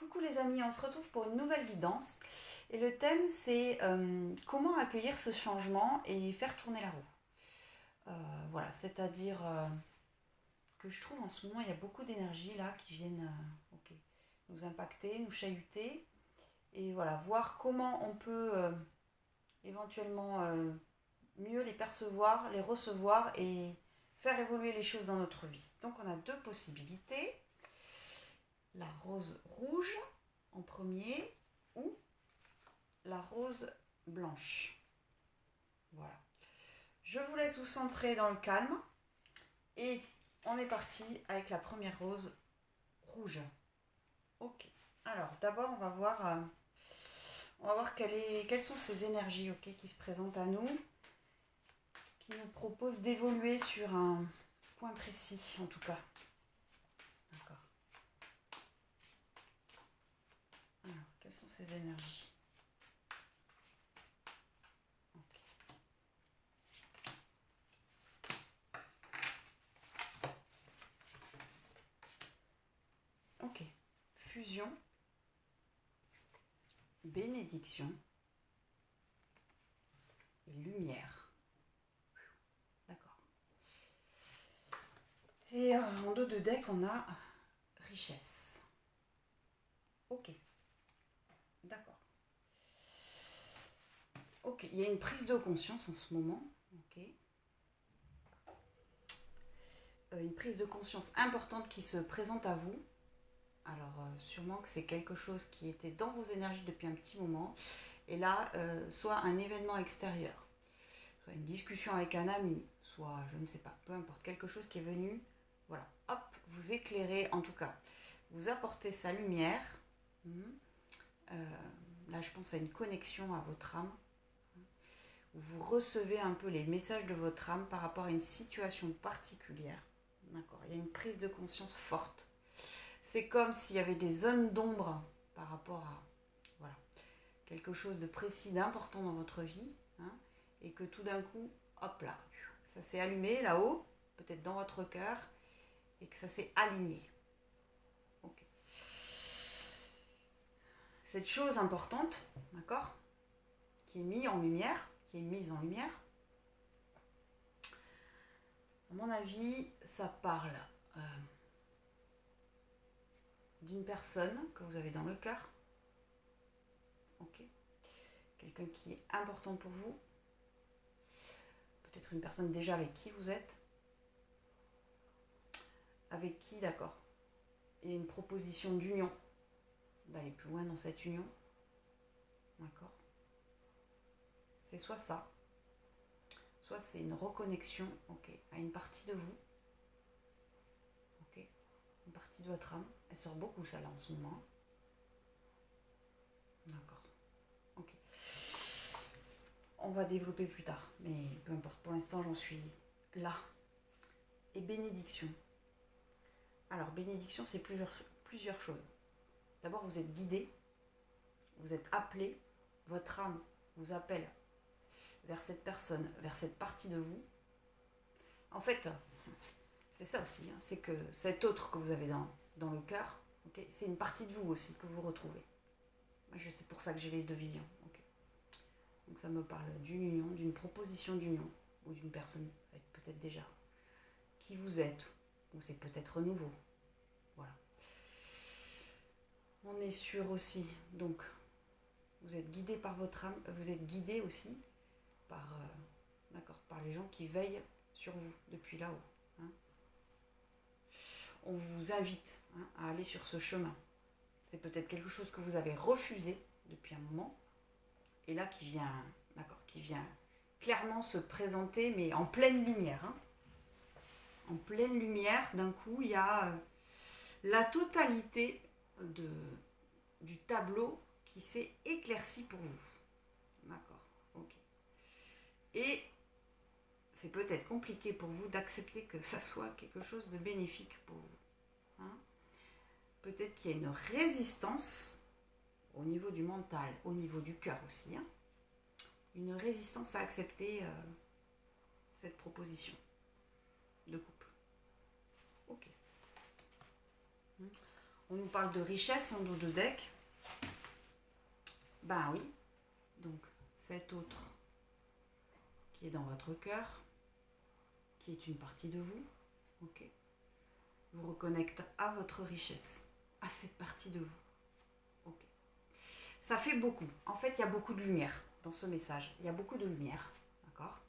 Coucou les amis, on se retrouve pour une nouvelle guidance et le thème c'est comment accueillir ce changement et faire tourner la roue. Voilà, c'est-à-dire que je trouve en ce moment il y a beaucoup d'énergie là qui viennent nous impacter, nous chahuter et voilà, voir comment on peut éventuellement mieux les percevoir, les recevoir et faire évoluer les choses dans notre vie. Donc on a deux possibilités. La rose rouge en premier ou la rose blanche. Voilà. Je vous laisse vous centrer dans le calme et on est parti avec la première rose rouge. Ok. Alors d'abord on va voir quelles sont ces énergies qui se présentent à nous, qui nous proposent d'évoluer sur un point précis en tout cas. Alors, quelles sont ces énergies? Ok. Fusion, bénédiction et lumière. D'accord. Et en dos de deck, on a richesse. Ok. D'accord. Ok, il y a une prise de conscience en ce moment. Ok. Une prise de conscience importante qui se présente à vous. Alors, sûrement que c'est quelque chose qui était dans vos énergies depuis un petit moment. Et là, soit un événement extérieur, soit une discussion avec un ami, soit, je ne sais pas, peu importe, quelque chose qui est venu, voilà, hop, vous éclairer, en tout cas, vous apporter sa lumière. Là, je pense à une connexion à votre âme. Vous recevez un peu les messages de votre âme par rapport à une situation particulière. D'accord, il y a une prise de conscience forte. C'est comme s'il y avait des zones d'ombre par rapport à voilà, quelque chose de précis, d'important dans votre vie, et que tout d'un coup, hop là, ça s'est allumé là-haut, peut-être dans votre cœur, et que ça s'est aligné. Ok. Cette chose importante, d'accord, qui est mise en lumière, à mon avis, ça parle d'une personne que vous avez dans le cœur, ok, quelqu'un qui est important pour vous, peut-être une personne déjà avec qui vous êtes, avec qui, d'accord, il y a une proposition d'union, d'aller plus loin dans cette union, d'accord, c'est soit ça, soit c'est une reconnexion, ok, à une partie de vous, ok, une partie de votre âme, elle sort beaucoup ça là en ce moment, d'accord, ok, on va développer plus tard, mais peu importe, pour l'instant j'en suis là. Et bénédiction. Alors bénédiction, c'est plusieurs choses. D'abord, vous êtes guidé, vous êtes appelé, votre âme vous appelle vers cette personne, vers cette partie de vous. En fait, c'est ça aussi, c'est que cet autre que vous avez dans le cœur, okay, c'est une partie de vous aussi que vous retrouvez. C'est pour ça que j'ai les deux visions. Okay. Donc ça me parle d'une union, d'une proposition d'union, ou d'une personne avec peut-être déjà qui vous êtes, ou c'est peut-être nouveau. Voilà. On est sûr aussi, donc vous êtes guidé par votre âme, vous êtes guidé aussi par les gens qui veillent sur vous depuis là-haut. On vous invite à aller sur ce chemin. C'est peut-être quelque chose que vous avez refusé depuis un moment, et là qui vient clairement se présenter, mais en pleine lumière. En pleine lumière, d'un coup, il y a la totalité du tableau qui s'est éclairci pour vous. D'accord, ok. Et c'est peut-être compliqué pour vous d'accepter que ça soit quelque chose de bénéfique pour vous. Peut-être qu'il y a une résistance au niveau du mental, au niveau du cœur aussi. Une résistance à accepter cette proposition de couple. Ok. On nous parle de richesse en dos de deck. Ben oui. Donc, cet autre qui est dans votre cœur, qui est une partie de vous, ok, vous reconnecte à votre richesse, à cette partie de vous. Ok. Ça fait beaucoup. En fait, il y a beaucoup de lumière dans ce message. Il y a beaucoup de lumière. D'accord ?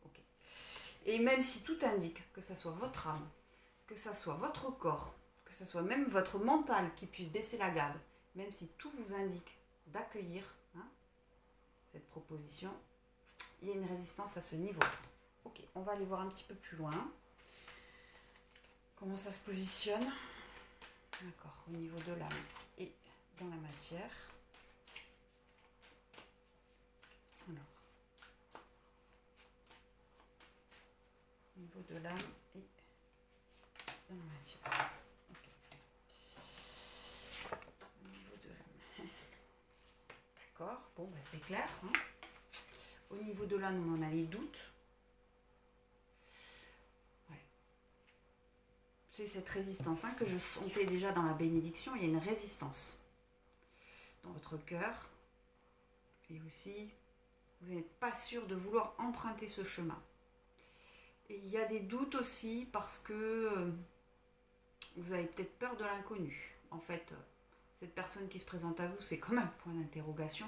Ok. Et même si tout indique que ça soit votre âme, que ça soit votre corps, que ça soit même votre mental qui puisse baisser la garde, même si tout vous indique d'accueillir cette proposition, il y a une résistance à ce niveau. Ok, on va aller voir un petit peu plus loin. Comment ça se positionne. D'accord, au niveau de l'âme et dans la matière. Alors, au niveau de l'âme et dans la matière. Ok. Au niveau de l'âme. D'accord, bon, bah, c'est clair. Au niveau de l'âme, on a les doutes. Ouais. C'est cette résistance que je sentais déjà dans la bénédiction. Il y a une résistance dans votre cœur. Et aussi, vous n'êtes pas sûr de vouloir emprunter ce chemin. Et il y a des doutes aussi parce que vous avez peut-être peur de l'inconnu. En fait, cette personne qui se présente à vous, c'est comme un point d'interrogation.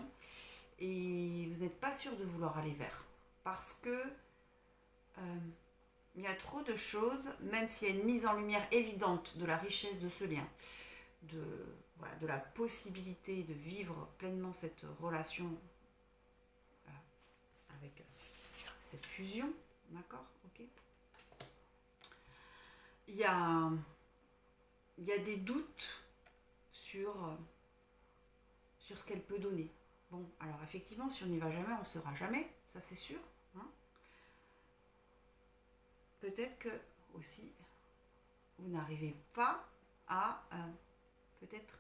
Et vous n'êtes pas sûr de vouloir aller vers. Parce que il y a trop de choses, même s'il y a une mise en lumière évidente de la richesse de ce lien, de la possibilité de vivre pleinement cette relation avec cette fusion, d'accord, ok. Il y a des doutes sur ce qu'elle peut donner. Bon, alors effectivement, si on n'y va jamais, on ne saura jamais, ça c'est sûr. Peut-être que aussi, vous n'arrivez pas à peut-être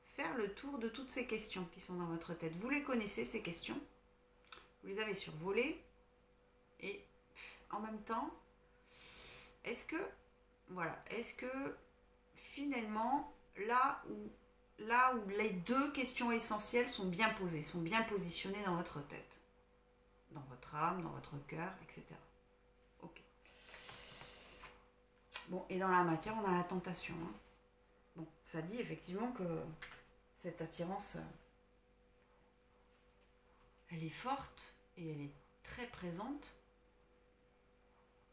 faire le tour de toutes ces questions qui sont dans votre tête. Vous les connaissez, ces questions, vous les avez survolées, et en même temps, est-ce que finalement, là où les deux questions essentielles sont bien posées, sont bien positionnées dans votre tête, dans votre âme, dans votre cœur, etc. Ok. Bon, et dans la matière, on a la tentation. Bon, ça dit effectivement que cette attirance, elle est forte et elle est très présente.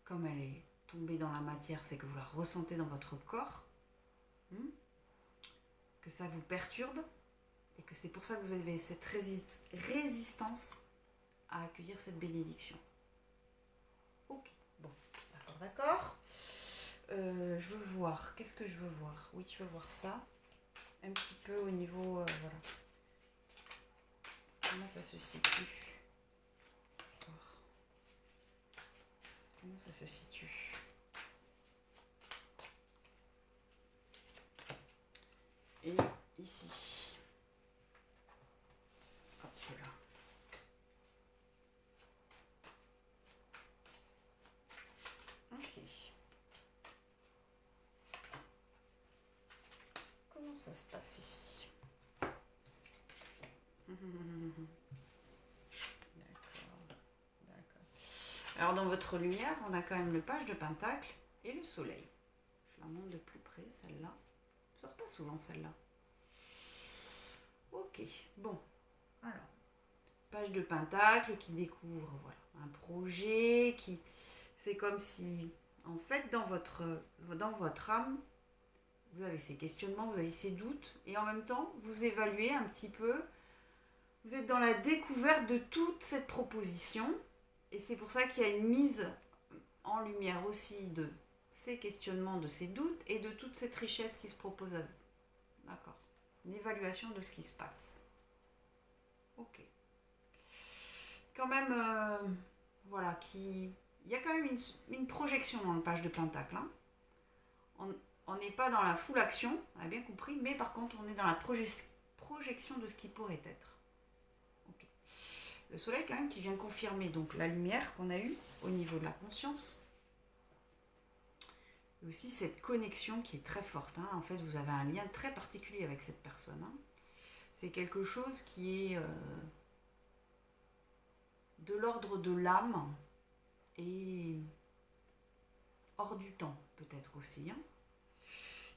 Comme elle est tombée dans la matière, c'est que vous la ressentez dans votre corps. Que ça vous perturbe et que c'est pour ça que vous avez cette résistance à accueillir cette bénédiction. Ok, bon, d'accord. Je veux voir, qu'est-ce que je veux voir? Oui, je veux voir ça, un petit peu au niveau, voilà. Comment ça se situe? Comment ça se situe? Et ici. Hop là. Ok. Comment ça se passe ici? D'accord. Alors dans votre lumière, on a quand même le page de Pentacle et le soleil. Je la montre de plus près, celle-là. Ça sort pas souvent celle-là. Ok, bon. Alors, page de Pentacle qui découvre un projet, c'est comme si, en fait, dans votre âme, vous avez ces questionnements, vous avez ces doutes, et en même temps, vous évaluez un petit peu, vous êtes dans la découverte de toute cette proposition, et c'est pour ça qu'il y a une mise en lumière aussi de ces questionnements, de ces doutes, et de toute cette richesse qui se propose à vous. D'accord. Une évaluation de ce qui se passe. Ok. Quand même, il y a quand même une projection dans le page de Pentacle. On n'est pas dans la full action, on a bien compris, mais par contre, on est dans la projection de ce qui pourrait être. Okay. Le soleil, quand même, qui vient confirmer donc la lumière qu'on a eue au niveau de la conscience. Et aussi cette connexion qui est très forte. Hein. En fait, vous avez un lien très particulier avec cette personne. Hein. C'est quelque chose qui est de l'ordre de l'âme et hors du temps, peut-être aussi. Hein.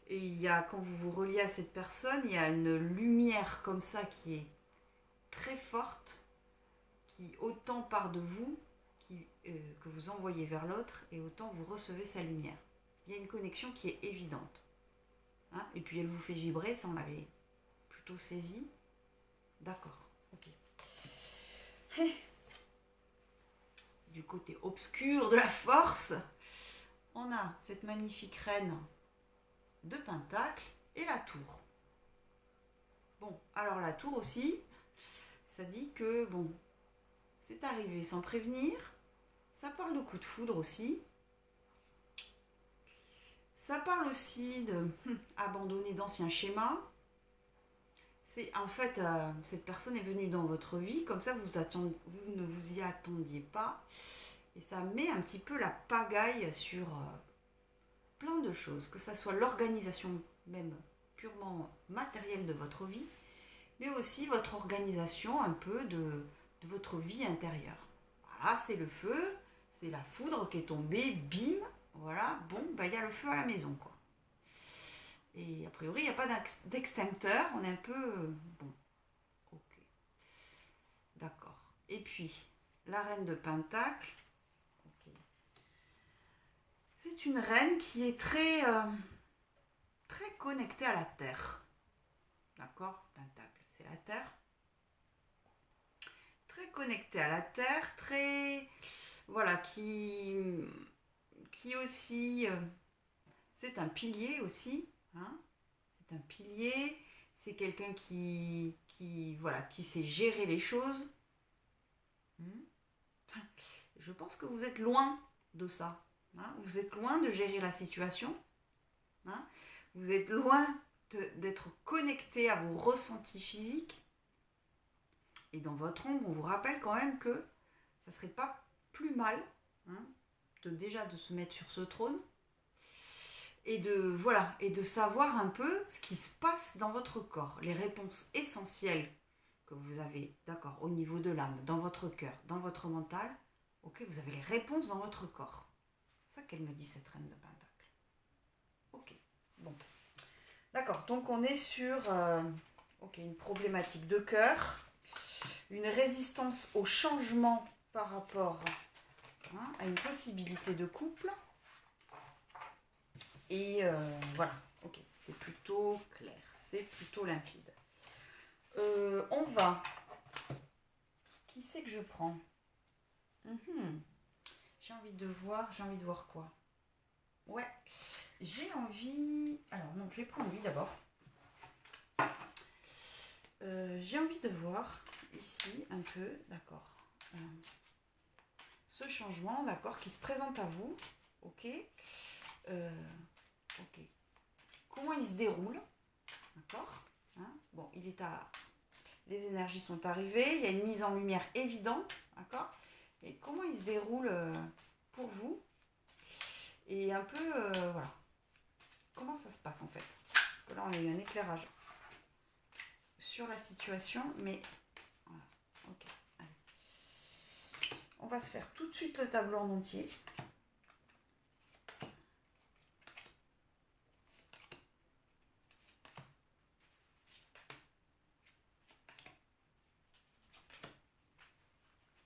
Et il y a, quand vous vous reliez à cette personne, il y a une lumière comme ça qui est très forte, qui autant part de vous, que vous envoyez vers l'autre, et autant vous recevez sa lumière. Il y a une connexion qui est évidente. Hein, et puis elle vous fait vibrer, ça on l'avait plutôt saisi. D'accord, ok. Et du côté obscur de la force, on a cette magnifique reine de Pentacle et la tour. Bon, alors la tour aussi, ça dit que, bon, c'est arrivé sans prévenir. Ça parle de coup de foudre aussi. Ça parle aussi de abandonner d'anciens schémas. C'est en fait, cette personne est venue dans votre vie, comme ça vous ne vous y attendiez pas. Et ça met un petit peu la pagaille sur plein de choses, que ça soit l'organisation même purement matérielle de votre vie, mais aussi votre organisation un peu de votre vie intérieure. Voilà, c'est le feu, c'est la foudre qui est tombée, bim, voilà, bon, bah il y a le feu à la maison, quoi. Et a priori, il n'y a pas d'extincteur, on est un peu... bon, ok, d'accord. Et puis, la reine de Pentacle, ok. C'est une reine qui est très, très connectée à la terre. D'accord, Pentacle, c'est la terre. Très connectée à la terre, très... voilà, qui aussi... c'est un pilier aussi. Hein, c'est un pilier, c'est quelqu'un qui sait gérer les choses. Je pense que vous êtes loin de ça. Hein, vous êtes loin de gérer la situation. Hein, vous êtes loin d'être connecté à vos ressentis physiques. Et dans votre ombre, on vous rappelle quand même que ça serait pas plus mal, hein, de se mettre sur ce trône. Et de savoir un peu ce qui se passe dans votre corps, les réponses essentielles que vous avez, d'accord, au niveau de l'âme, dans votre cœur, dans votre mental, ok, vous avez les réponses dans votre corps. C'est ça qu'elle me dit, cette reine de Pentacle. Ok, bon. D'accord, donc on est sur une problématique de cœur, une résistance au changement par rapport à une possibilité de couple. Et voilà, ok, c'est plutôt clair, c'est plutôt limpide. On va. Qui c'est que je prends? J'ai envie de voir quoi? Ouais, j'ai envie... Alors non, je vais prendre lui d'abord. J'ai envie de voir ici un peu, d'accord, ce changement, d'accord, qui se présente à vous, ok. Ok. Comment il se déroule? D'accord, hein, bon, les énergies sont arrivées, il y a une mise en lumière évidente, d'accord. Et comment il se déroule pour vous? Et un peu, voilà. Comment ça se passe en fait? Parce que là, on a eu un éclairage sur la situation, mais voilà, ok. Allez. On va se faire tout de suite le tableau en entier.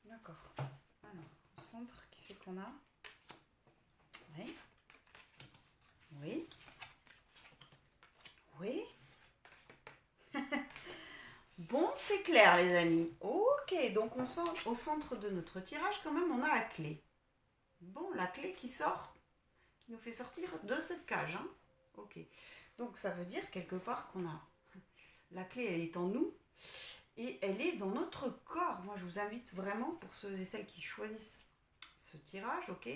D'accord. Alors, au centre, qui c'est qu'on a? Oui. Oui. Oui. Bon, c'est clair, les amis. Ok, donc on sent au centre de notre tirage, quand même, on a la clé. Bon, la clé qui sort, qui nous fait sortir de cette cage. Hein. Ok. Donc ça veut dire quelque part qu'on a... La clé, elle est en nous. Et elle est dans notre corps. Moi, je vous invite vraiment, pour ceux et celles qui choisissent ce tirage, ok,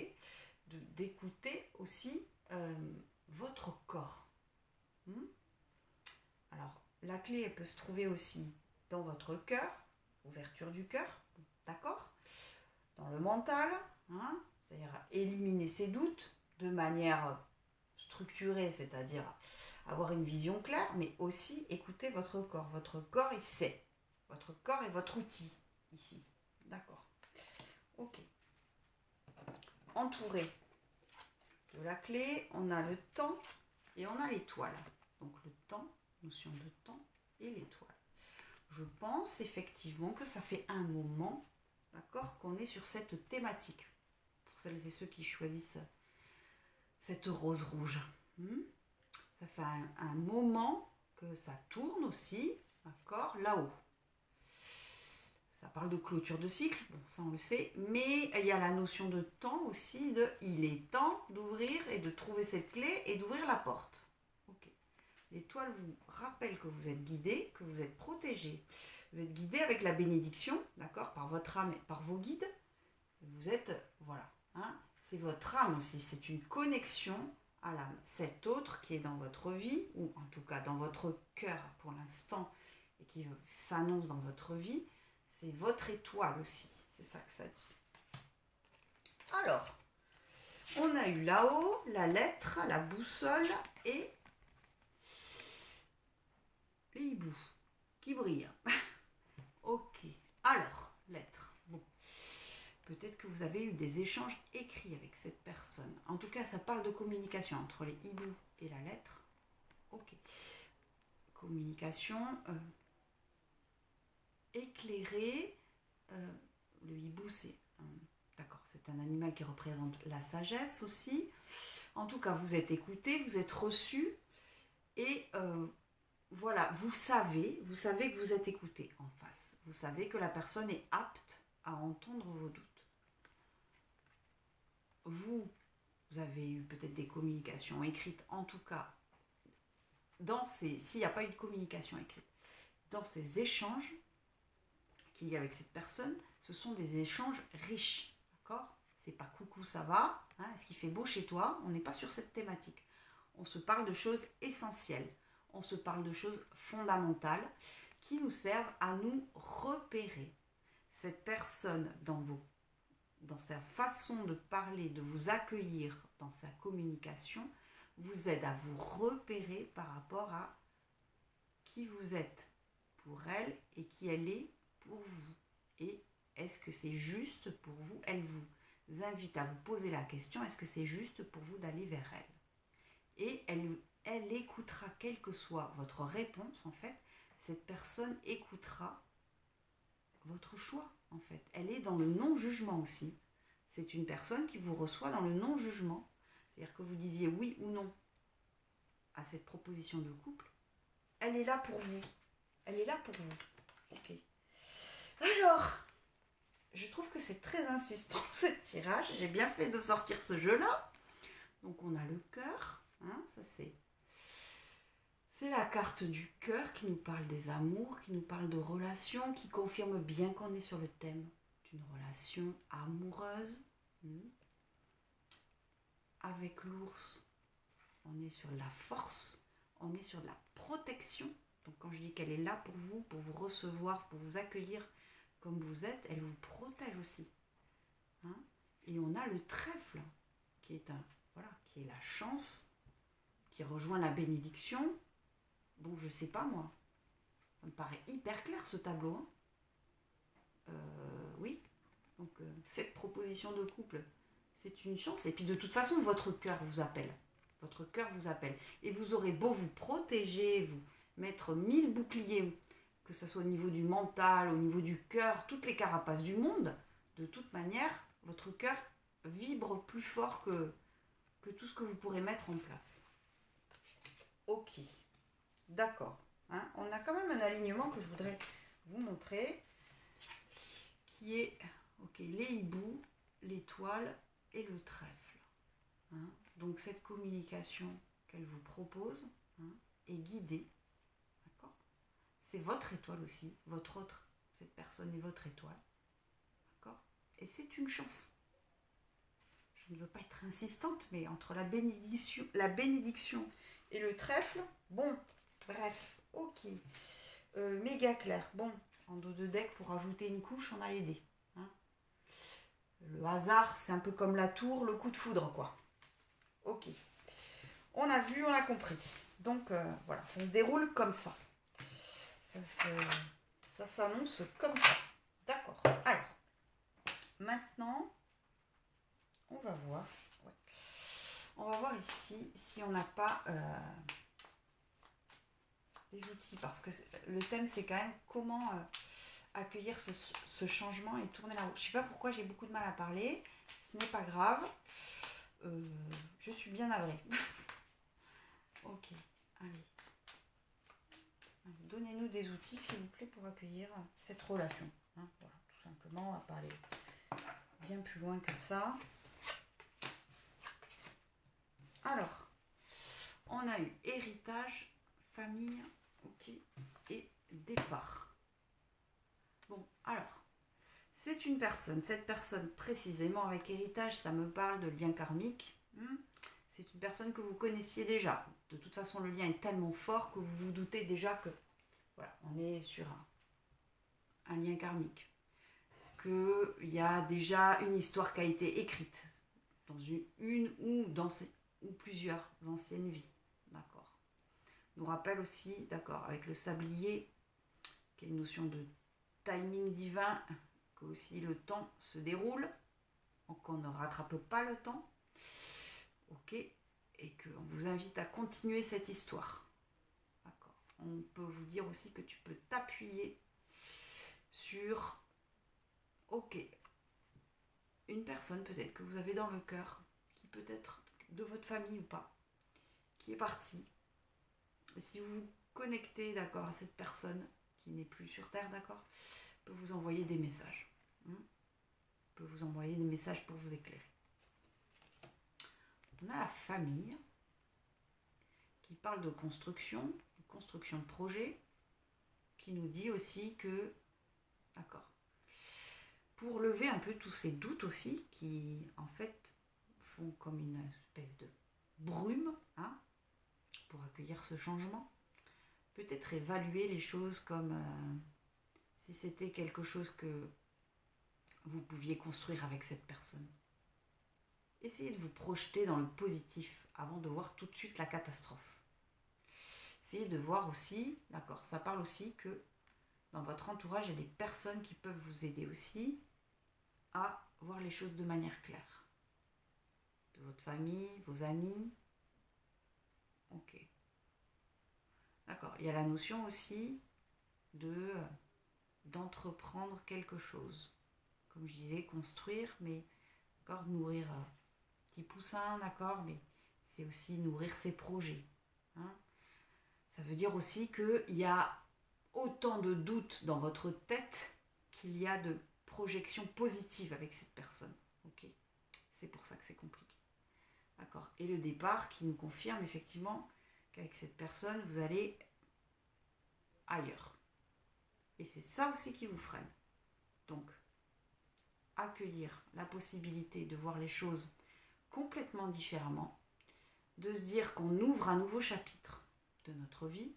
d'écouter aussi votre corps. Alors, la clé, elle peut se trouver aussi dans votre cœur, ouverture du cœur, d'accord, dans le mental, hein, c'est-à-dire éliminer ses doutes de manière structurer, c'est-à-dire avoir une vision claire, mais aussi écouter votre corps. Votre corps, il sait. Votre corps est votre outil, ici. D'accord. Ok. Entouré de la clé, on a le temps et on a l'étoile. Donc le temps, notion de temps et l'étoile. Je pense effectivement que ça fait un moment, d'accord, qu'on est sur cette thématique. Pour celles et ceux qui choisissent cette rose rouge. Ça fait un moment que ça tourne aussi, d'accord, là-haut. Ça parle de clôture de cycle, bon, ça on le sait, mais il y a la notion de temps aussi, de il est temps d'ouvrir et de trouver cette clé et d'ouvrir la porte. Ok. L'étoile vous rappelle que vous êtes guidé, que vous êtes protégé. Vous êtes guidé avec la bénédiction, d'accord, par votre âme et par vos guides. Vous êtes, voilà, hein, c'est votre âme aussi, c'est une connexion à l'âme. Cet autre qui est dans votre vie, ou en tout cas dans votre cœur pour l'instant, et qui s'annonce dans votre vie, c'est votre étoile aussi, c'est ça que ça dit. Alors, on a eu là-haut la lettre, la boussole et les hiboux qui brillent. Ok, alors, lettre. Bon, peut-être que vous avez eu des échanges écrits avec cette personne. En tout cas, ça parle de communication entre les hiboux et la lettre. Ok. Communication éclairée. Le hibou, c'est un animal qui représente la sagesse aussi. En tout cas, vous êtes écouté, vous êtes reçu et voilà, vous savez que vous êtes écouté en face. Vous savez que la personne est apte à entendre vos doutes. Vous avez eu peut-être des communications écrites, en tout cas, s'il n'y a pas eu de communication écrite, dans ces échanges qu'il y a avec cette personne, ce sont des échanges riches, d'accord ? C'est pas coucou, ça va, hein, est-ce qu'il fait beau chez toi ? On n'est pas sur cette thématique. On se parle de choses essentielles, on se parle de choses fondamentales qui nous servent à nous repérer. Cette personne, dans sa façon de parler, de vous accueillir, dans sa communication, vous aide à vous repérer par rapport à qui vous êtes pour elle et qui elle est pour vous. Et est-ce que c'est juste pour vous ? Elle vous invite à vous poser la question, est-ce que c'est juste pour vous d'aller vers elle ? Et elle écoutera, quelle que soit votre réponse, en fait, cette personne écoutera votre choix, en fait. Elle est dans le non-jugement aussi. C'est une personne qui vous reçoit dans le non-jugement. C'est-à-dire que vous disiez oui ou non à cette proposition de couple. Elle est là pour vous. Elle est là pour vous. Ok. Alors, je trouve que c'est très insistant, ce tirage. J'ai bien fait de sortir ce jeu-là. Donc, on a le cœur. Hein, ça, c'est la carte du cœur qui nous parle des amours, qui nous parle de relations, qui confirme bien qu'on est sur le thème d'une relation amoureuse. Avec l'ours, on est sur la force, on est sur de la protection. Donc quand je dis qu'elle est là pour vous recevoir, pour vous accueillir comme vous êtes, elle vous protège aussi. Hein, et on a le trèfle, qui est qui est la chance, qui rejoint la bénédiction. Bon, je sais pas moi, ça me paraît hyper clair ce tableau. Oui, donc cette proposition de couple, c'est une chance. Et puis de toute façon, votre cœur vous appelle. Votre cœur vous appelle. Et vous aurez beau vous protéger, vous mettre 1000 boucliers, que ce soit au niveau du mental, au niveau du cœur, toutes les carapaces du monde, de toute manière, votre cœur vibre plus fort que tout ce que vous pourrez mettre en place. Ok, d'accord. Hein, on a quand même un alignement que je voudrais vous montrer, qui est les hiboux, l'étoile et le trèfle. Hein, donc cette communication qu'elle vous propose est guidée. D'accord ? C'est votre étoile aussi, cette personne est votre étoile. D'accord ? Et c'est une chance. Je ne veux pas être insistante, mais entre la bénédiction et le trèfle, bon, bref, ok. Méga clair. Bon, en dos de deck, pour ajouter une couche, on a les dés. Hein. Le hasard, c'est un peu comme la tour, le coup de foudre, quoi. Ok. On a vu, on a compris. Donc voilà, ça se déroule comme ça. Ça s'annonce comme ça. D'accord. Alors, maintenant, on va voir. Ouais. On va voir ici si on n'a pas des outils. Parce que le thème, c'est quand même comment accueillir ce changement et tourner la roue. Je ne sais pas pourquoi j'ai beaucoup de mal à parler. Ce n'est pas grave. Je suis bien navrée. Ok, allez. Donnez-nous des outils, s'il vous plaît, pour accueillir cette relation. Hein, voilà, tout simplement, on va pas aller bien plus loin que ça. Alors, on a eu héritage, famille, ok, et départ. Bon, alors, c'est une personne. Cette personne, précisément, avec héritage, ça me parle de lien karmique. C'est une personne que vous connaissiez déjà. De toute façon, le lien est tellement fort que vous vous doutez déjà que voilà, on est sur un lien karmique. Qu'il y a déjà une histoire qui a été écrite dans une ou plusieurs anciennes vies. D'accord. Nous rappelle aussi, d'accord, avec le sablier, qui est une notion de timing divin, que aussi le temps se déroule, qu'on ne rattrape pas le temps. Ok, et qu'on vous invite à continuer cette histoire. D'accord. On peut vous dire aussi que tu peux t'appuyer sur, ok, une personne peut-être que vous avez dans le cœur, qui peut être de votre famille ou pas, qui est partie. Et si vous vous connectez, d'accord, à cette personne qui n'est plus sur Terre, d'accord, peut vous envoyer des messages. Peut vous envoyer des messages pour vous éclairer. On a la famille qui parle de construction de projet, qui nous dit aussi que, d'accord, pour lever un peu tous ces doutes aussi, qui en fait font comme une espèce de brume, hein, pour accueillir ce changement, peut-être évaluer les choses comme si c'était quelque chose que vous pouviez construire avec cette personne. Essayez de vous projeter dans le positif avant de voir tout de suite la catastrophe. Essayez de voir aussi, d'accord, ça parle aussi que dans votre entourage, il y a des personnes qui peuvent vous aider aussi à voir les choses de manière claire. De votre famille, vos amis. Ok. D'accord, il y a la notion aussi d'entreprendre quelque chose. Comme je disais, construire, mais d'accord, nourrir petit poussin, d'accord, mais c'est aussi nourrir ses projets. Hein. Ça veut dire aussi qu'il y a autant de doutes dans votre tête qu'il y a de projections positives avec cette personne. Ok, c'est pour ça que c'est compliqué. D'accord. Et le départ qui nous confirme effectivement qu'avec cette personne, vous allez ailleurs. Et c'est ça aussi qui vous freine. Donc, accueillir la possibilité de voir les choses complètement différemment, de se dire qu'on ouvre un nouveau chapitre de notre vie,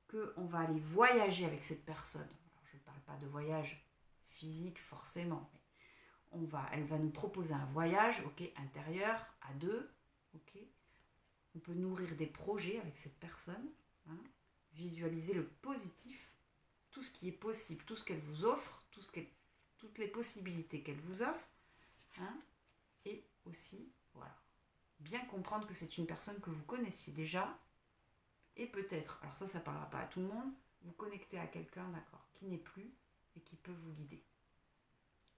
qu'on va aller voyager avec cette personne. Alors, je ne parle pas de voyage physique forcément, mais elle va nous proposer un voyage, ok, intérieur, à deux, ok. On peut nourrir des projets avec cette personne, hein, visualiser le positif, tout ce qui est possible, tout ce qu'elle vous offre, toutes les possibilités qu'elle vous offre, hein, et aussi, voilà, bien comprendre que c'est une personne que vous connaissiez déjà, et peut-être, alors ça ne parlera pas à tout le monde, vous connecter à quelqu'un, d'accord, qui n'est plus et qui peut vous guider.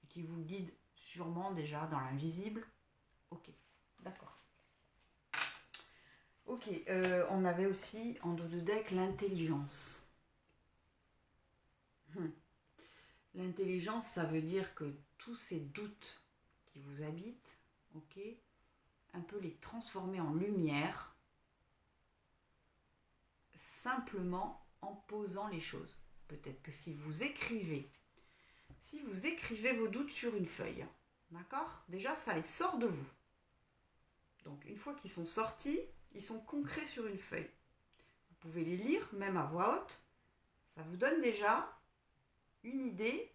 Et qui vous guide sûrement déjà dans l'invisible. Ok, d'accord. Ok, on avait aussi en dos de deck l'intelligence. L'intelligence, ça veut dire que tous ces doutes qui vous habitent, ok, un peu les transformer en lumière, simplement en posant les choses. Peut-être que si vous écrivez vos doutes sur une feuille, d'accord, déjà ça les sort de vous. Donc une fois qu'ils sont sortis, ils sont concrets sur une feuille. Vous pouvez les lire, même à voix haute. Ça vous donne déjà une idée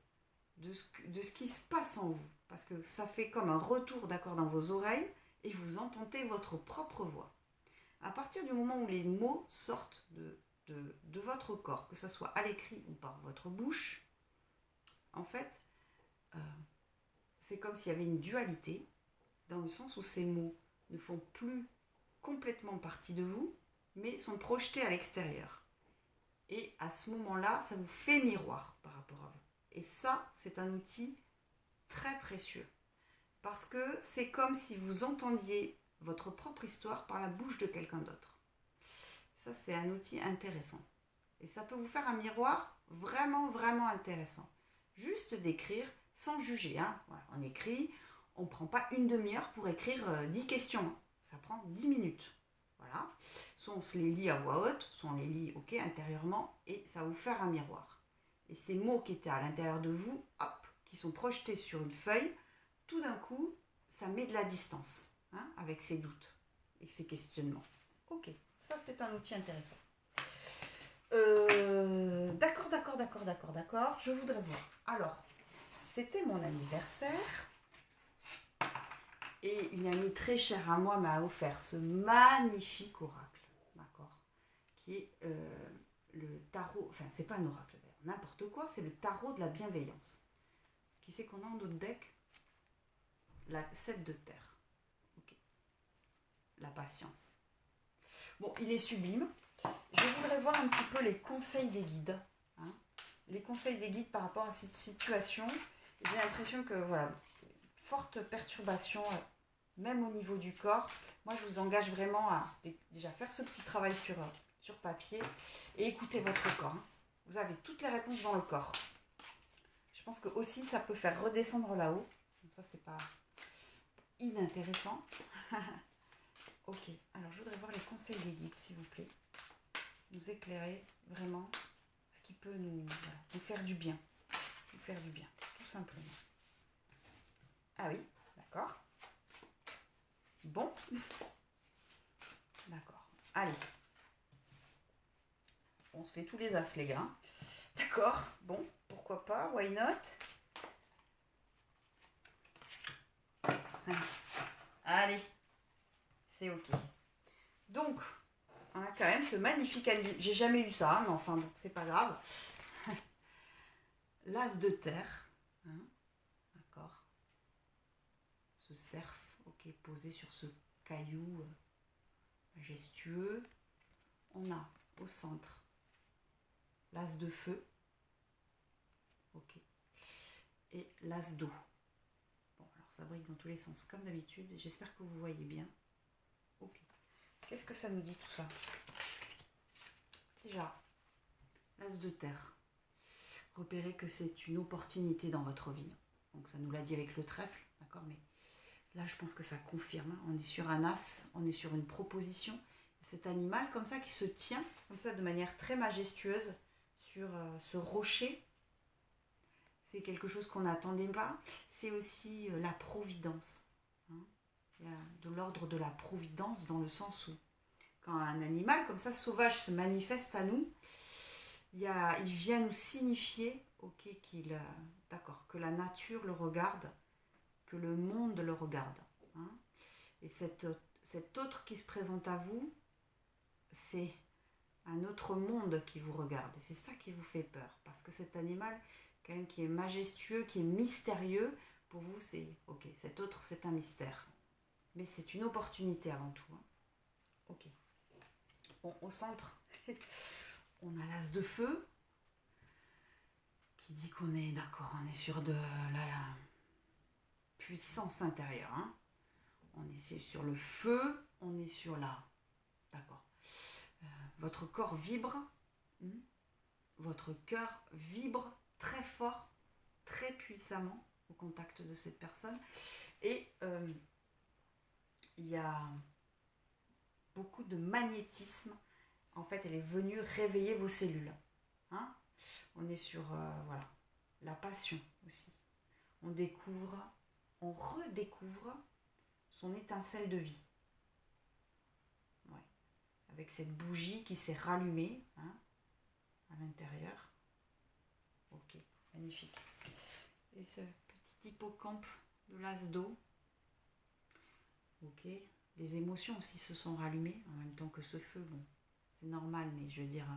de ce qui se passe en vous. Parce que ça fait comme un retour, d'accord, dans vos oreilles et vous entendez votre propre voix. À partir du moment où les mots sortent de votre corps, que ce soit à l'écrit ou par votre bouche, en fait, c'est comme s'il y avait une dualité, dans le sens où ces mots ne font plus complètement partie de vous, mais sont projetés à l'extérieur. Et à ce moment-là, ça vous fait miroir par rapport à vous. Et ça, c'est un outil très précieux. Parce que c'est comme si vous entendiez votre propre histoire par la bouche de quelqu'un d'autre. Ça, c'est un outil intéressant. Et ça peut vous faire un miroir vraiment, vraiment intéressant. Juste d'écrire sans juger. Hein. Voilà, on écrit, on ne prend pas une demi-heure pour écrire 10 questions. Ça prend 10 minutes. Voilà. Soit on se les lit à voix haute, soit on les lit intérieurement, et ça va vous faire un miroir. Et ces mots qui étaient à l'intérieur de vous, hop, qui sont projetés sur une feuille, tout d'un coup, ça met de la distance avec ces doutes et ces questionnements. Ok, ça c'est un outil intéressant. D'accord. Je voudrais voir. Alors, c'était mon anniversaire et une amie très chère à moi m'a offert ce magnifique oracle, d'accord, qui est le tarot, enfin c'est pas un oracle d'ailleurs, n'importe quoi, c'est le tarot de la bienveillance. Qui c'est qu'on a en notre deck? La 7 de terre. Ok. La patience. Bon, il est sublime. Je voudrais voir un petit peu les conseils des guides. Hein, les conseils des guides par rapport à cette situation. J'ai l'impression que, voilà, forte perturbation, même au niveau du corps. Moi, je vous engage vraiment à déjà faire ce petit travail sur papier et écouter votre corps. Hein. Vous avez toutes les réponses dans le corps. Je pense que aussi, ça peut faire redescendre là-haut. Donc ça, c'est pas inintéressant. Ok, alors je voudrais voir les conseils des guides, s'il vous plaît. Nous éclairer vraiment ce qui peut nous faire du bien. Nous faire du bien, tout simplement. Ah oui, d'accord. Bon. D'accord. Allez. On se fait tous les as, les gars. D'accord. Bon, pourquoi pas, why not? Allez. C'est ok. Donc, on a quand même ce magnifique annuaire. J'ai jamais eu ça, mais enfin, bon, c'est pas grave. L'as de terre. Hein, d'accord. Ce cerf, ok, posé sur ce caillou majestueux. On a au centre l'as de feu. Ok. Et l'as d'eau. Bon, alors ça brille dans tous les sens, comme d'habitude. J'espère que vous voyez bien. Ok. Qu'est-ce que ça nous dit tout ça? Déjà, l'as de terre. Repérez que c'est une opportunité dans votre vie. Donc ça nous l'a dit avec le trèfle, d'accord? Mais là, je pense que ça confirme. On est sur un as, on est sur une proposition. Cet animal comme ça qui se tient, comme ça de manière très majestueuse sur ce rocher, c'est quelque chose qu'on n'attendait pas. C'est aussi la providence. Hein. Il y a de l'ordre de la providence dans le sens où quand un animal comme ça sauvage se manifeste à nous, il vient nous signifier d'accord, que la nature le regarde, que le monde le regarde. Hein. Et cet autre qui se présente à vous, c'est un autre monde qui vous regarde. Et c'est ça qui vous fait peur. Parce que cet animal, quand même, qui est majestueux, qui est mystérieux, pour vous, c'est ok, cet autre, c'est un mystère. Mais c'est une opportunité avant tout. Hein. Ok. Bon, au centre, on a l'as de feu, qui dit qu'on est, d'accord, on est sur de la puissance intérieure. Hein. On est sur le feu, on est sur la... D'accord. Votre corps vibre, votre cœur vibre très fort, très puissamment au contact de cette personne. Et il y a beaucoup de magnétisme. En fait, elle est venue réveiller vos cellules. Hein? On est sur la passion aussi. On découvre, on redécouvre son étincelle de vie. Ouais. Avec cette bougie qui s'est rallumée à l'intérieur. Ok, magnifique. Et ce petit hippocampe de l'as d'eau. Ok, les émotions aussi se sont rallumées en même temps que ce feu. Bon, c'est normal, mais je veux dire,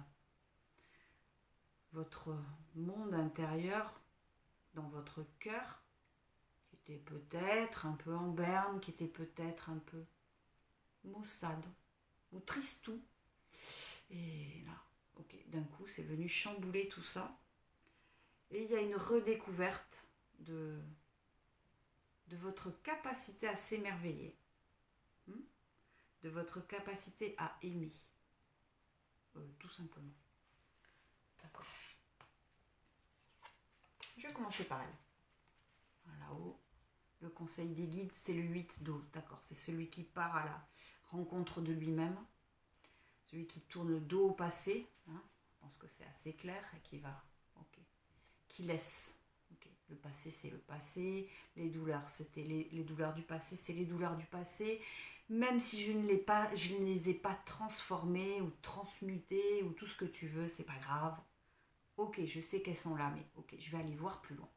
votre monde intérieur, dans votre cœur, qui était peut-être un peu en berne, qui était peut-être un peu maussade ou tristou. Et là, ok, d'un coup, c'est venu chambouler tout ça. Et il y a une redécouverte de votre capacité à s'émerveiller, de votre capacité à aimer, tout simplement. D'accord. Je vais commencer par elle. Là-haut, le conseil des guides, c'est le 8 d'eau. D'accord, c'est celui qui part à la rencontre de lui-même, celui qui tourne le dos au passé. Je pense que c'est assez clair et qui va, qui laisse. Le passé, c'est le passé. Les douleurs, c'était les douleurs du passé, c'est les douleurs du passé. Même si je ne les ai pas transformées ou transmutées ou tout ce que tu veux, c'est pas grave. Ok, je sais qu'elles sont là, mais ok, je vais aller voir plus loin.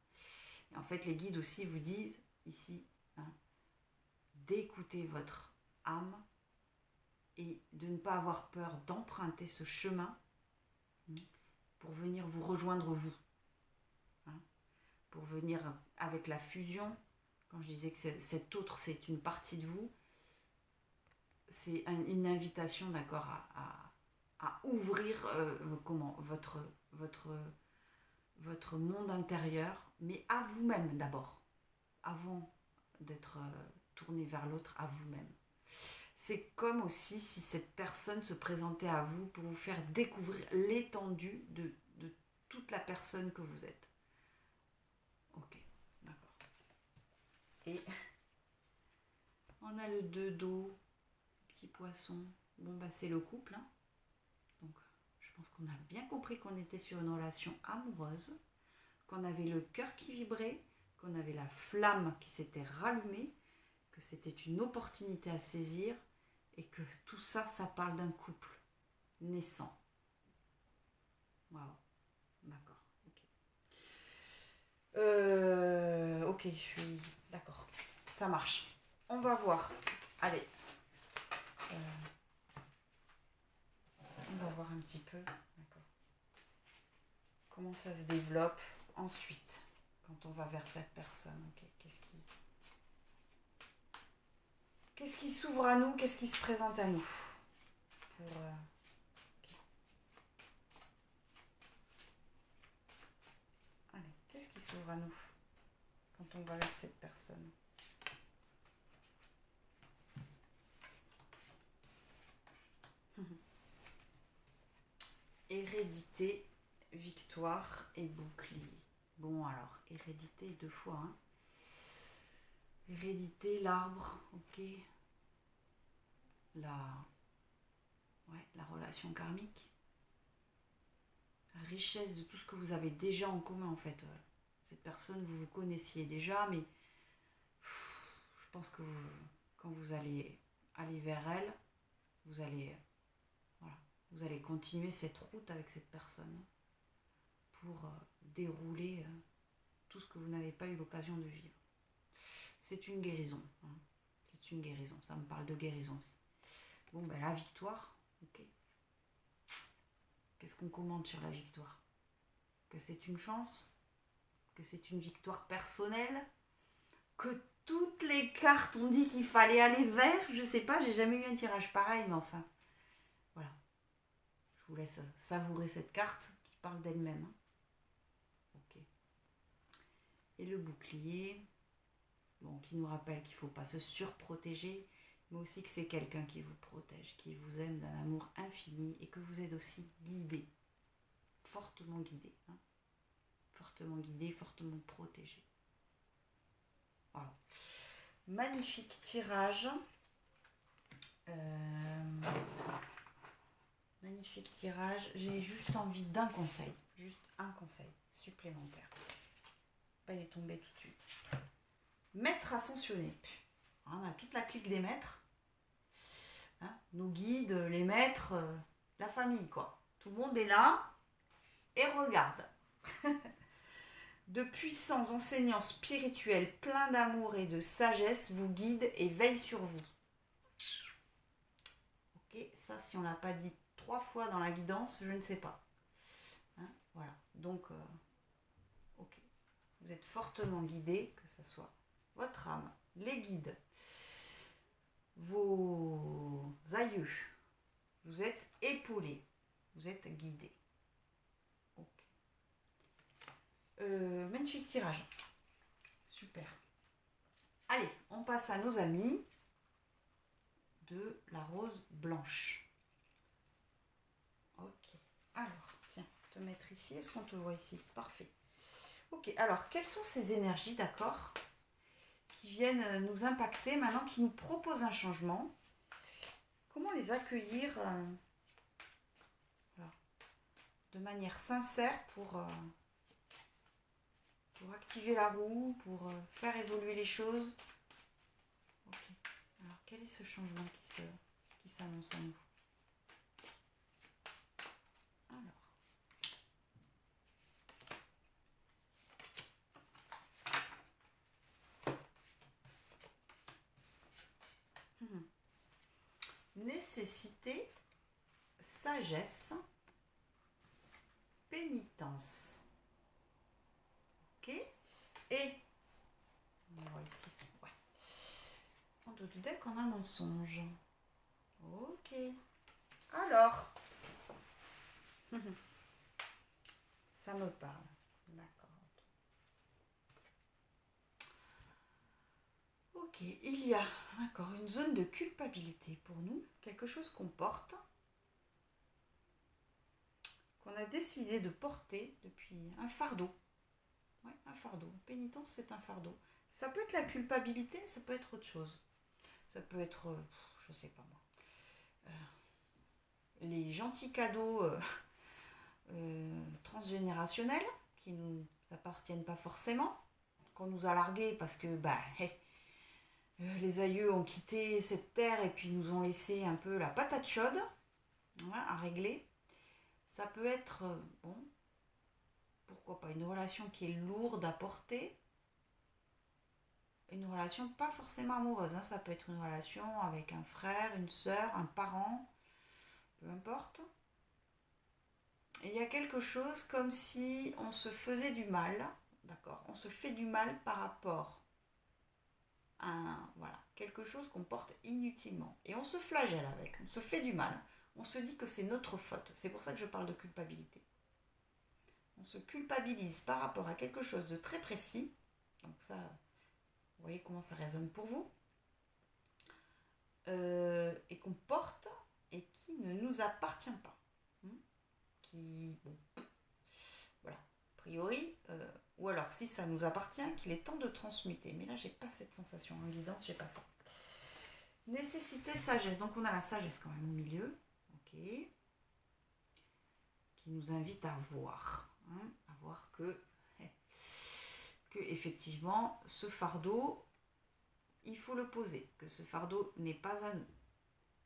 Et en fait, les guides aussi vous disent ici, d'écouter votre âme et de ne pas avoir peur d'emprunter ce chemin pour venir vous rejoindre vous. Pour venir avec la fusion, quand je disais que cet autre, c'est une partie de vous, c'est une invitation, d'accord, à ouvrir votre monde intérieur, mais à vous-même d'abord, avant d'être tourné vers l'autre, à vous-même. C'est comme aussi si cette personne se présentait à vous pour vous faire découvrir l'étendue de toute la personne que vous êtes. Ok, d'accord. Et on a le 2 d'eau, petit poisson. Bon, c'est le couple. Donc, je pense qu'on a bien compris qu'on était sur une relation amoureuse, qu'on avait le cœur qui vibrait, qu'on avait la flamme qui s'était rallumée, que c'était une opportunité à saisir et que tout ça, ça parle d'un couple naissant. Waouh, d'accord. Ok, je suis d'accord. Ça marche. On va voir. Allez. On va voir un petit peu. D'accord. Comment ça se développe ensuite quand on va vers cette personne. Ok. Qu'est-ce qui s'ouvre à nous? Qu'est-ce qui se présente à nous? Allez, qu'est-ce qui s'ouvre à nous quand on va vers cette personne? Hérédité, victoire et bouclier. Bon alors, hérédité 2 fois. Hérédité, l'arbre, ok. La relation karmique. Richesse de tout ce que vous avez déjà en commun en fait. Cette personne, vous connaissiez déjà, mais je pense que quand vous allez aller vers elle, vous allez continuer cette route avec cette personne pour dérouler tout ce que vous n'avez pas eu l'occasion de vivre. C'est une guérison. C'est une guérison. Ça me parle de guérison aussi. Bon, la victoire, ok. Qu'est-ce qu'on commente sur la victoire? Que c'est une chance? Que c'est une victoire personnelle? Que toutes les cartes ont dit qu'il fallait aller vers? Je sais pas, j'ai jamais eu un tirage pareil, mais enfin, voilà. Je vous laisse savourer cette carte qui parle d'elle-même. Ok. Et le bouclier, qui nous rappelle qu'il ne faut pas se surprotéger, mais aussi que c'est quelqu'un qui vous protège, qui vous aime d'un amour infini et que vous êtes aussi guidé, fortement guidé, fortement protégé. Wow. Magnifique tirage. Magnifique tirage. J'ai juste envie d'un conseil, juste un conseil supplémentaire. Pas y tomber tout de suite. Maître ascensionné. On a toute la clique des maîtres. Nos guides, les maîtres, la famille, quoi. Tout le monde est là et regarde. De puissants enseignants spirituels pleins d'amour et de sagesse vous guident et veillent sur vous. ça, si on ne l'a pas dit 3 fois dans la guidance, je ne sais pas. Hein, voilà, donc, ok. Vous êtes fortement guidé, que ce soit votre âme, les guides, vos aïeux. Vous êtes épaulé, vous êtes guidé. Ok. Magnifique tirage. Super. Allez, on passe à nos amis de la rose blanche. Ok. Alors, tiens, te mettre ici. Est-ce qu'on te voit ici? Parfait. Ok, alors, quelles sont ces énergies, d'accord, qui viennent nous impacter maintenant, qui nous proposent un changement? Comment les accueillir voilà, de manière sincère pour activer la roue, pour faire évoluer les choses? Ok. Alors, quel est ce changement qui s'annonce à nous? Alors. Nécessité, sagesse, pénitence. Ok. Et on voit ici. Ouais. En dos du deck, on a mensonge. Ok. Alors. Ça me parle. D'accord. Ok, il y a d'accord, une zone de culpabilité pour nous, quelque chose qu'on porte, qu'on a décidé de porter depuis un fardeau. Ouais, un fardeau. Pénitence, c'est un fardeau. Ça peut être la culpabilité, ça peut être autre chose. Ça peut être, je sais pas moi, les gentils cadeaux transgénérationnels qui ne nous appartiennent pas forcément, qu'on nous a largués parce que les aïeux ont quitté cette terre et puis nous ont laissé un peu la patate chaude, voilà, à régler. Ça peut être, bon, pourquoi pas, une relation qui est lourde à porter, une relation pas forcément amoureuse, hein. Ça peut être une relation avec un frère, une sœur, un parent, peu importe. Et il y a quelque chose comme si on se faisait du mal, d'accord, on se fait du mal par rapport à voilà, quelque chose qu'on porte inutilement. Et on se flagelle avec, on se fait du mal, on se dit que c'est notre faute. C'est pour ça que je parle de culpabilité. On se culpabilise par rapport à quelque chose de très précis. Donc ça, vous voyez comment ça résonne pour vous. Et qu'on porte et qui ne nous appartient pas. Qui, bon, voilà, a priori, ou alors si ça nous appartient, qu'il est temps de transmuter. Mais là, j'ai pas cette sensation. En guidance, j'ai pas ça. Nécessité, sagesse. Donc on a la sagesse quand même au milieu. Ok. Qui nous invite à voir. À voir que effectivement, ce fardeau, il faut le poser. Que ce fardeau n'est pas à nous.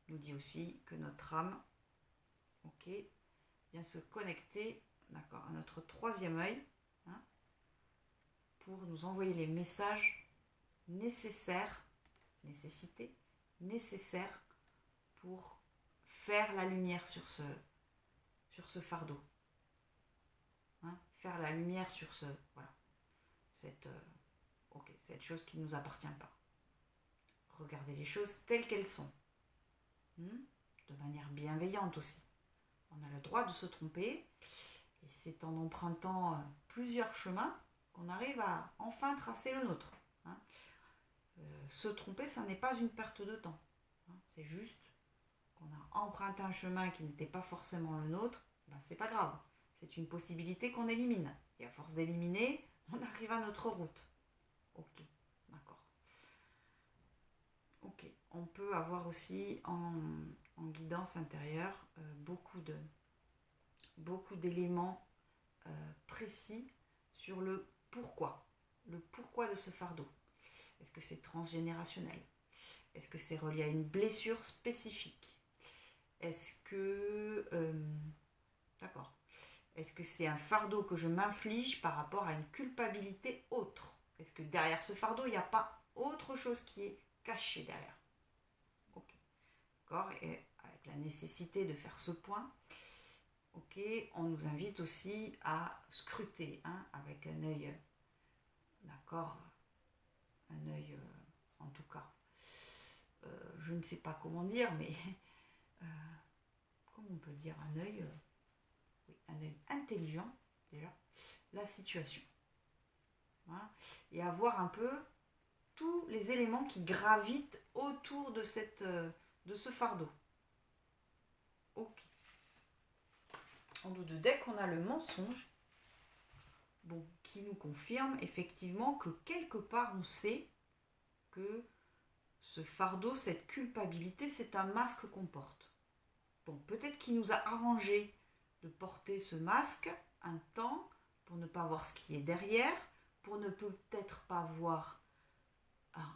Nous dit aussi que notre âme, ok, vient se connecter, d'accord, à notre troisième œil, pour nous envoyer les messages nécessaires, nécessaires pour faire la lumière sur ce fardeau. Faire la lumière sur voilà, cette chose qui ne nous appartient pas. Regardez les choses telles qu'elles sont. De manière bienveillante aussi. On a le droit de se tromper. Et c'est en empruntant plusieurs chemins qu'on arrive à enfin tracer le nôtre. Se tromper, ça n'est pas une perte de temps. C'est juste qu'on a emprunté un chemin qui n'était pas forcément le nôtre. C'est pas grave. C'est une possibilité qu'on élimine. Et à force d'éliminer, on arrive à notre route. Ok, d'accord. Ok, on peut avoir aussi en guidance intérieure beaucoup d'éléments précis sur le pourquoi de ce fardeau. Est-ce que c'est transgénérationnel? Est-ce que c'est relié à une blessure spécifique? Est-ce que d'accord, est-ce que c'est un fardeau que je m'inflige par rapport à une culpabilité autre? Est-ce que derrière ce fardeau, il n'y a pas autre chose qui est cachée derrière? Ok, d'accord. Et avec la nécessité de faire ce point, ok, on nous invite aussi à scruter, hein, avec un œil, d'accord, un œil, en tout cas, je ne sais pas comment dire, mais comment on peut dire un œil, oui, un œil intelligent, déjà, la situation. Voilà. Et avoir un peu tous les éléments qui gravitent autour de ce fardeau. Ok. Dès qu'on a le mensonge, bon, qui nous confirme effectivement que quelque part on sait que ce fardeau, cette culpabilité, c'est un masque qu'on porte. Bon, peut-être qu'il nous a arrangé de porter ce masque un temps pour ne pas voir ce qui est derrière, pour ne peut-être pas voir,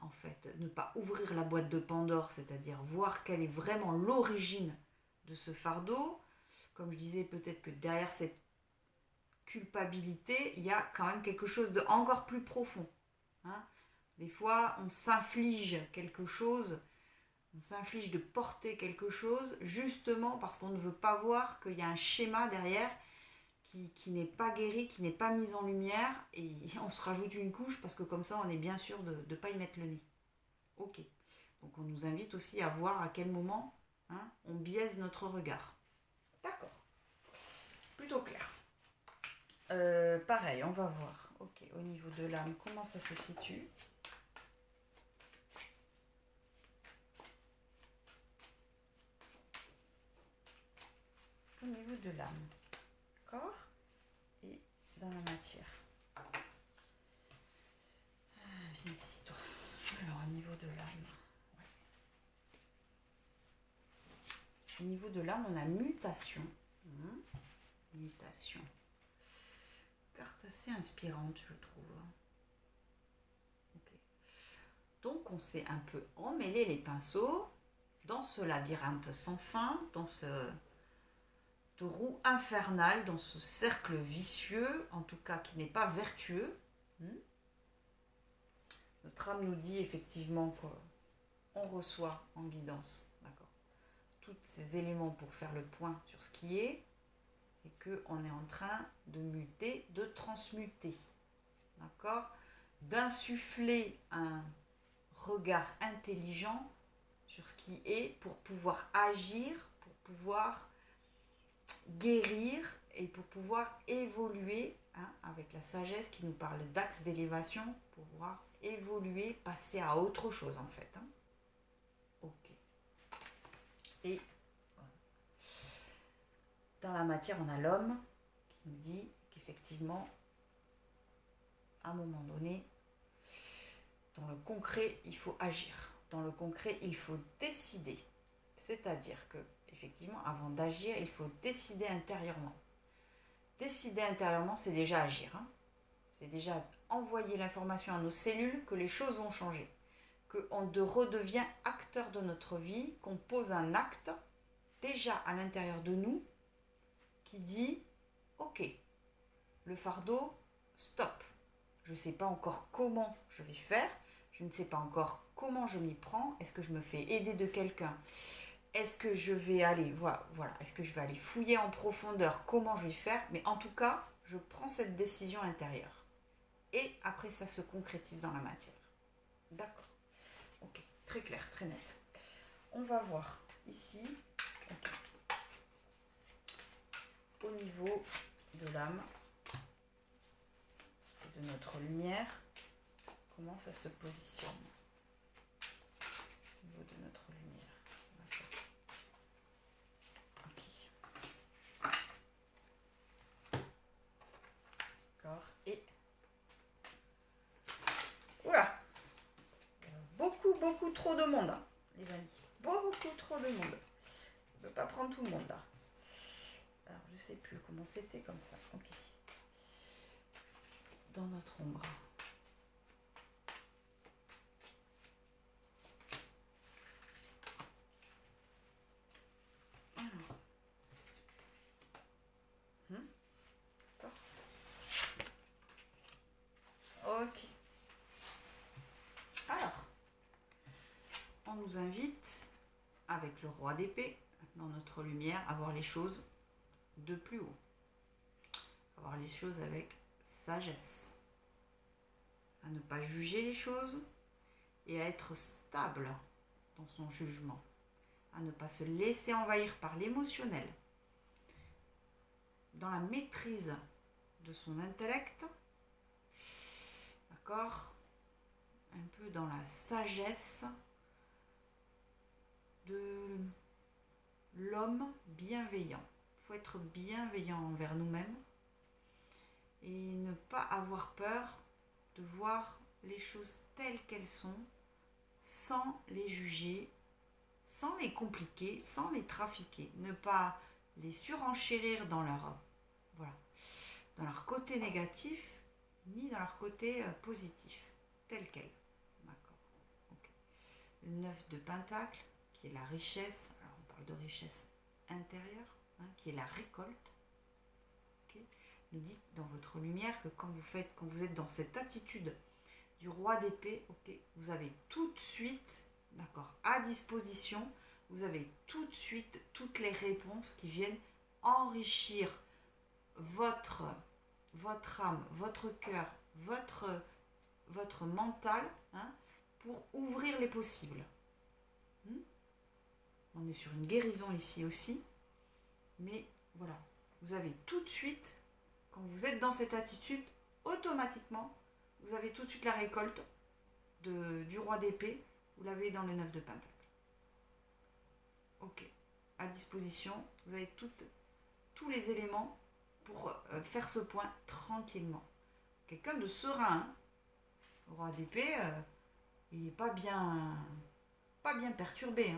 en fait, ne pas ouvrir la boîte de Pandore, c'est-à-dire voir quelle est vraiment l'origine de ce fardeau. Comme je disais, peut-être que derrière cette culpabilité, il y a quand même quelque chose de encore plus profond. Hein. Des fois, on s'inflige quelque chose, on s'inflige de porter quelque chose, justement parce qu'on ne veut pas voir qu'il y a un schéma derrière qui n'est pas guéri, qui n'est pas mis en lumière, et on se rajoute une couche parce que comme ça, on est bien sûr de ne pas y mettre le nez. Ok. Donc, on nous invite aussi à voir à quel moment, hein, on biaise notre regard. D'accord. Plutôt clair. Pareil, on va voir. Ok, au niveau de l'âme, comment ça se situe? Au niveau de l'âme. D'accord? Et dans la matière. Viens ici, toi. Alors, au niveau de l'âme. Ouais. Au niveau de l'âme, on a mutation. Mutation. Carte assez inspirante, je trouve. Okay. Donc, on s'est un peu emmêlé les pinceaux dans ce labyrinthe sans fin, dans ce roue infernale, dans ce cercle vicieux, en tout cas qui n'est pas vertueux. Notre âme nous dit effectivement qu'on reçoit en guidance, d'accord, tous ces éléments pour faire le point sur ce qui est, et qu'on est en train de muter, de transmuter, d'accord, d'insuffler un regard intelligent sur ce qui est pour pouvoir agir, pour pouvoir guérir et pour pouvoir évoluer, hein, avec la sagesse qui nous parle d'axe d'élévation, pour pouvoir évoluer, passer à autre chose en fait. Hein. Ok. Et dans la matière, on a l'homme qui nous dit qu'effectivement, à un moment donné, dans le concret, il faut agir. Dans le concret, il faut décider. C'est-à-dire que, effectivement, avant d'agir, il faut décider intérieurement. Décider intérieurement, c'est déjà agir. Hein. C'est déjà envoyer l'information à nos cellules que les choses vont changer. Qu'on redevient acteur de notre vie, qu'on pose un acte, déjà à l'intérieur de nous, qui dit « Ok, le fardeau, stop. Je ne sais pas encore comment je vais faire. Je ne sais pas encore comment je m'y prends. Est-ce que je me fais aider de quelqu'un ? Est-ce que je vais aller, voilà, est-ce que je vais aller fouiller en profondeur comment je vais faire ? Mais en tout cas, je prends cette décision intérieure. Et après, ça se concrétise dans la matière. D'accord. Ok, très clair, très net. On va voir ici, okay, au niveau de l'âme et de notre lumière, comment ça se positionne au niveau de notre lumière. D'accord. Et oula, beaucoup trop de monde, hein, les amis. Beaucoup trop de monde. Je ne peux pas prendre tout le monde là. Alors je sais plus comment c'était comme ça. Ok. Dans notre ombre. Ok. Alors, on nous invite, avec le roi d'épée, Maintenant, notre lumière, à voir les choses de plus haut. À voir les choses avec sagesse. À ne pas juger les choses et à être stable dans son jugement. À ne pas se laisser envahir par l'émotionnel. Dans la maîtrise de son intellect, d'accord, un peu dans la sagesse de l'homme bienveillant. Il faut être bienveillant envers nous-mêmes et ne pas avoir peur de voir les choses telles qu'elles sont, sans les juger, sans les compliquer, sans les trafiquer. Ne pas les surenchérir dans leur côté négatif, ni dans leur côté positif, tel quel. D'accord. Okay. Le 9 de Pentacle, qui est la richesse, alors on parle de richesse intérieure, qui est la récolte, okay, nous dit dans votre lumière que quand vous êtes dans cette attitude du roi d'épée, okay, vous avez tout de suite, d'accord, à disposition, vous avez tout de suite toutes les réponses qui viennent enrichir votre âme, votre cœur, votre mental, pour ouvrir les possibles. On est sur une guérison ici aussi, mais voilà, vous avez tout de suite, quand vous êtes dans cette attitude, automatiquement, vous avez tout de suite la récolte du roi d'épée, vous l'avez dans le 9 de Pentacle. Ok, à disposition, vous avez tous les éléments pour faire ce point tranquillement. Quelqu'un de serein, le roi d'épée, il n'est pas bien perturbé.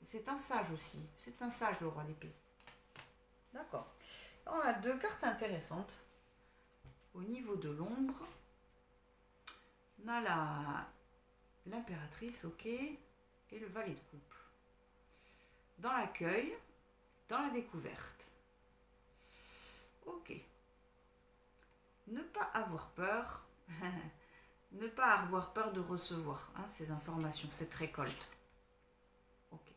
C'est un sage aussi, c'est un sage le roi d'épée. D'accord. On a deux cartes intéressantes. Au niveau de l'ombre, on a l'impératrice, ok, et le valet de coupe. Dans l'accueil, dans la découverte. Ok. Ne pas avoir peur, ne pas avoir peur de recevoir ces informations, cette récolte. Ok.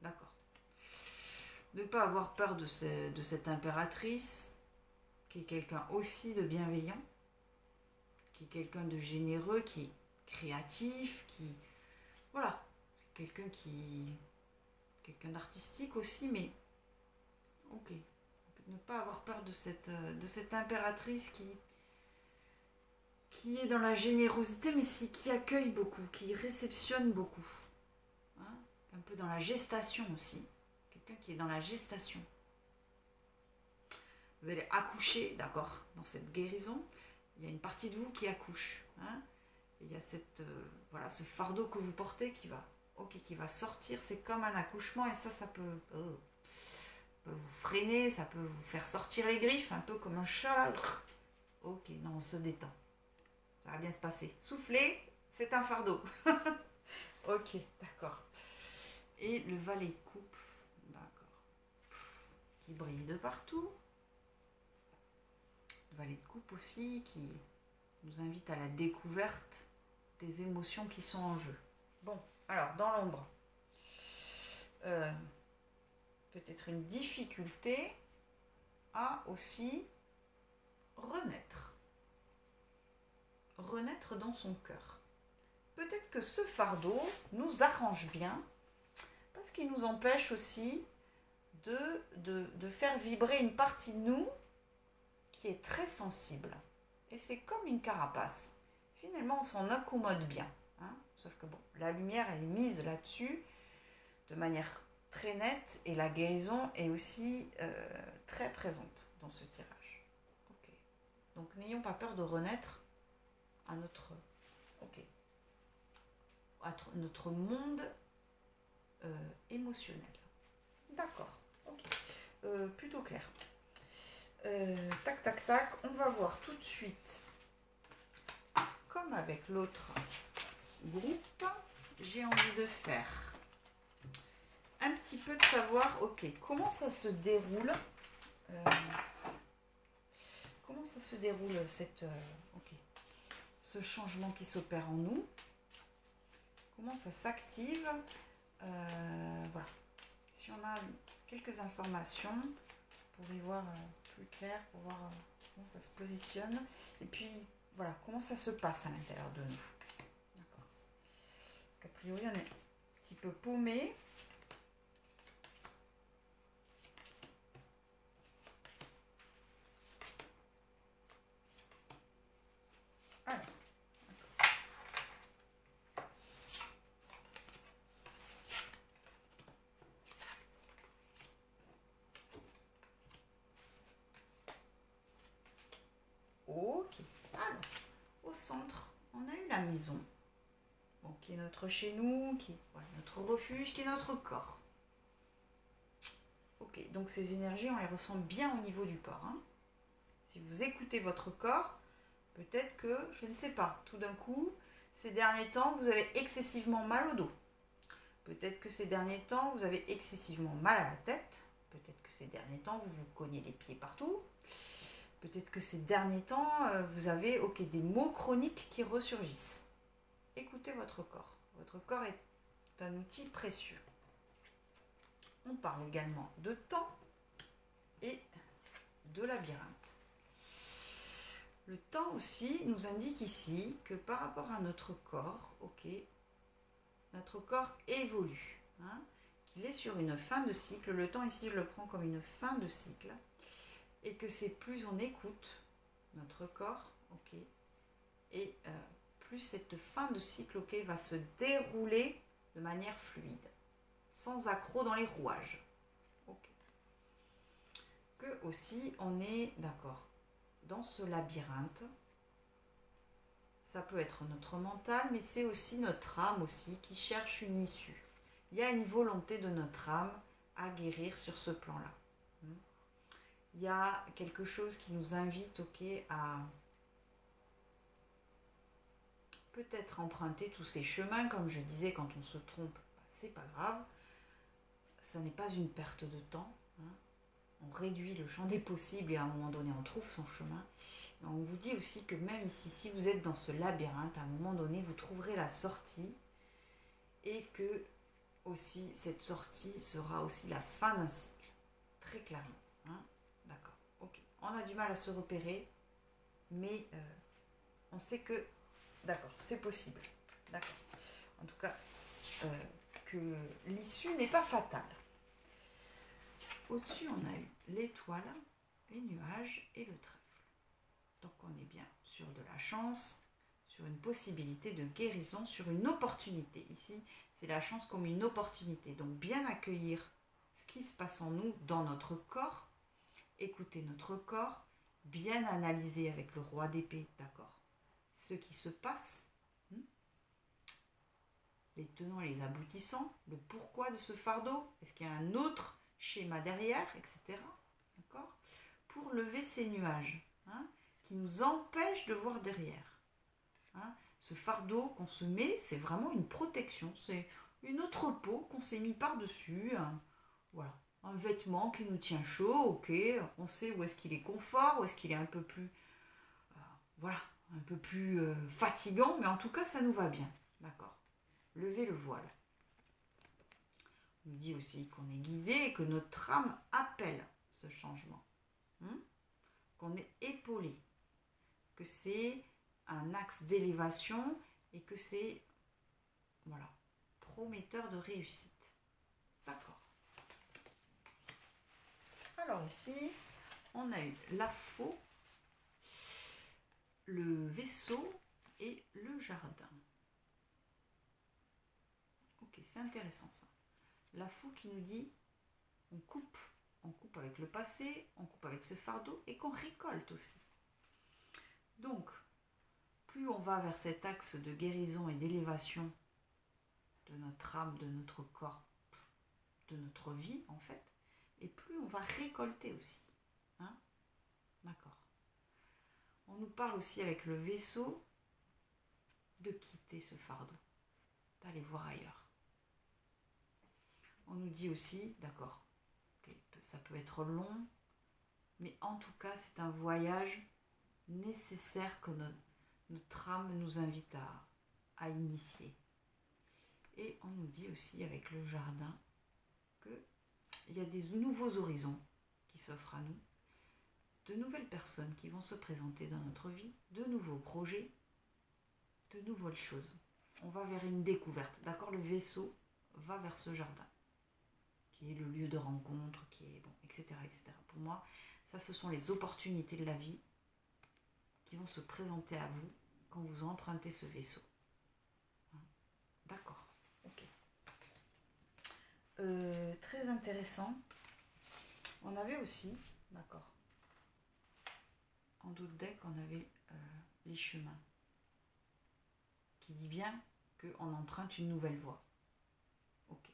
D'accord. Ne pas avoir peur de cette impératrice, qui est quelqu'un aussi de bienveillant, qui est quelqu'un de généreux, qui est créatif, voilà, quelqu'un d'artistique aussi, mais ok. Ne pas avoir peur de cette impératrice qui est dans la générosité, mais qui accueille beaucoup, qui réceptionne beaucoup. Un peu dans la gestation aussi. Quelqu'un qui est dans la gestation. Vous allez accoucher, d'accord, dans cette guérison. Il y a une partie de vous qui accouche. Et il y a ce fardeau que vous portez qui va sortir. C'est comme un accouchement et ça peut vous freiner, ça peut vous faire sortir les griffes, un peu comme un chat. Ok, non, on se détend. Ça va bien se passer. Soufflez, c'est un fardeau. Ok, d'accord. Et le valet de coupe, d'accord, qui brille de partout. Le valet de coupe aussi, qui nous invite à la découverte des émotions qui sont en jeu. Bon, alors, dans l'ombre, peut-être une difficulté à aussi renaître dans son cœur. Peut-être que ce fardeau nous arrange bien parce qu'il nous empêche aussi de faire vibrer une partie de nous qui est très sensible. Et c'est comme une carapace. Finalement, on s'en accommode bien. Sauf que la lumière, elle est mise là-dessus de manière très nette et la guérison est aussi très présente dans ce tirage. Ok. Donc, n'ayons pas peur de renaître à notre monde émotionnel. D'accord. Ok. Plutôt clair. Tac, tac, tac. On va voir tout de suite, comme avec l'autre groupe, j'ai envie de faire un petit peu de savoir, ok, comment ça se déroule, ce changement qui s'opère en nous, comment ça s'active, voilà. si on a quelques informations pour y voir plus clair, pour voir comment ça se positionne. Et puis, voilà, comment ça se passe à l'intérieur de nous. D'accord. Parce qu'a priori, on est un petit peu paumé. Alors, ok. Alors, au centre, on a eu la maison. Bon, qui est notre chez nous, qui est voilà, notre refuge, qui est notre corps. Ok, donc ces énergies, on les ressent bien au niveau du corps. Hein. Si vous écoutez votre corps, peut-être que, je ne sais pas, tout d'un coup, ces derniers temps, vous avez excessivement mal au dos. Peut-être que ces derniers temps, vous avez excessivement mal à la tête. Peut-être que ces derniers temps, vous vous cognez les pieds partout. Peut-être que ces derniers temps, vous avez des maux chroniques qui ressurgissent. Écoutez votre corps. Votre corps est un outil précieux. On parle également de temps et de labyrinthe. Le temps aussi nous indique ici que par rapport à notre corps, notre corps évolue, hein, qu'il est sur une fin de cycle. Le temps ici, je le prends comme une fin de cycle, et que c'est plus on écoute notre corps, et plus cette fin de cycle, va se dérouler de manière fluide, sans accroc dans les rouages. Que aussi on est d'accord dans ce labyrinthe. Ça peut être notre mental, mais c'est aussi notre âme aussi qui cherche une issue. Il y a une volonté de notre âme à guérir sur ce plan-là. Il y a quelque chose qui nous invite à peut-être emprunter tous ces chemins. Comme je disais, quand on se trompe, c'est pas grave. Ça n'est pas une perte de temps. On réduit le champ des possibles et à un moment donné, on trouve son chemin. Et on vous dit aussi que même ici, si vous êtes dans ce labyrinthe, à un moment donné, vous trouverez la sortie et que aussi cette sortie sera aussi la fin d'un cycle, très clairement. Hein. D'accord, ok. On a du mal à se repérer, mais on sait que, d'accord, c'est possible. D'accord. En tout cas, que l'issue n'est pas fatale. Au-dessus, on a eu l'étoile, les nuages et le trèfle. Donc on est bien sur de la chance, sur une possibilité de guérison, sur une opportunité. Ici, c'est la chance comme une opportunité. Donc bien accueillir ce qui se passe en nous, dans notre corps, écouter notre corps, bien analyser avec le roi d'épée, d'accord, ce qui se passe, les tenants et les aboutissants, le pourquoi de ce fardeau, est-ce qu'il y a un autre schéma derrière, etc. D'accord, pour lever ces nuages, qui nous empêchent de voir derrière. Ce fardeau qu'on se met, c'est vraiment une protection, c'est une autre peau qu'on s'est mis par-dessus, un vêtement qui nous tient chaud, on sait où est-ce qu'il est confort, où est-ce qu'il est un peu plus, un peu plus fatigant, mais en tout cas ça nous va bien, d'accord. Levez le voile. On nous dit aussi qu'on est guidé et que notre âme appelle ce changement. Qu'on est épaulé. Que c'est un axe d'élévation et que c'est prometteur de réussite. D'accord. Alors ici, on a eu la faux, le vaisseau et le jardin. Ok, c'est intéressant ça. La faux qui nous dit on coupe avec le passé, on coupe avec ce fardeau et qu'on récolte aussi. Donc, plus on va vers cet axe de guérison et d'élévation de notre âme, de notre corps, de notre vie en fait, et plus on va récolter aussi. D'accord. On nous parle aussi avec le vaisseau de quitter ce fardeau, d'aller voir ailleurs. On nous dit aussi, d'accord, ça peut être long, mais en tout cas c'est un voyage nécessaire que notre âme nous invite à initier. Et on nous dit aussi avec le jardin que il y a des nouveaux horizons qui s'offrent à nous, de nouvelles personnes qui vont se présenter dans notre vie, de nouveaux projets, de nouvelles choses. On va vers une découverte, d'accord? Le vaisseau va vers ce jardin, qui est le lieu de rencontre, qui est bon, etc., etc. Pour moi, ça, ce sont les opportunités de la vie qui vont se présenter à vous quand vous empruntez ce vaisseau. D'accord, ok. Très intéressant. On avait aussi, d'accord, en d'autres decks, on avait les chemins, qui dit bien qu'on emprunte une nouvelle voie. Ok.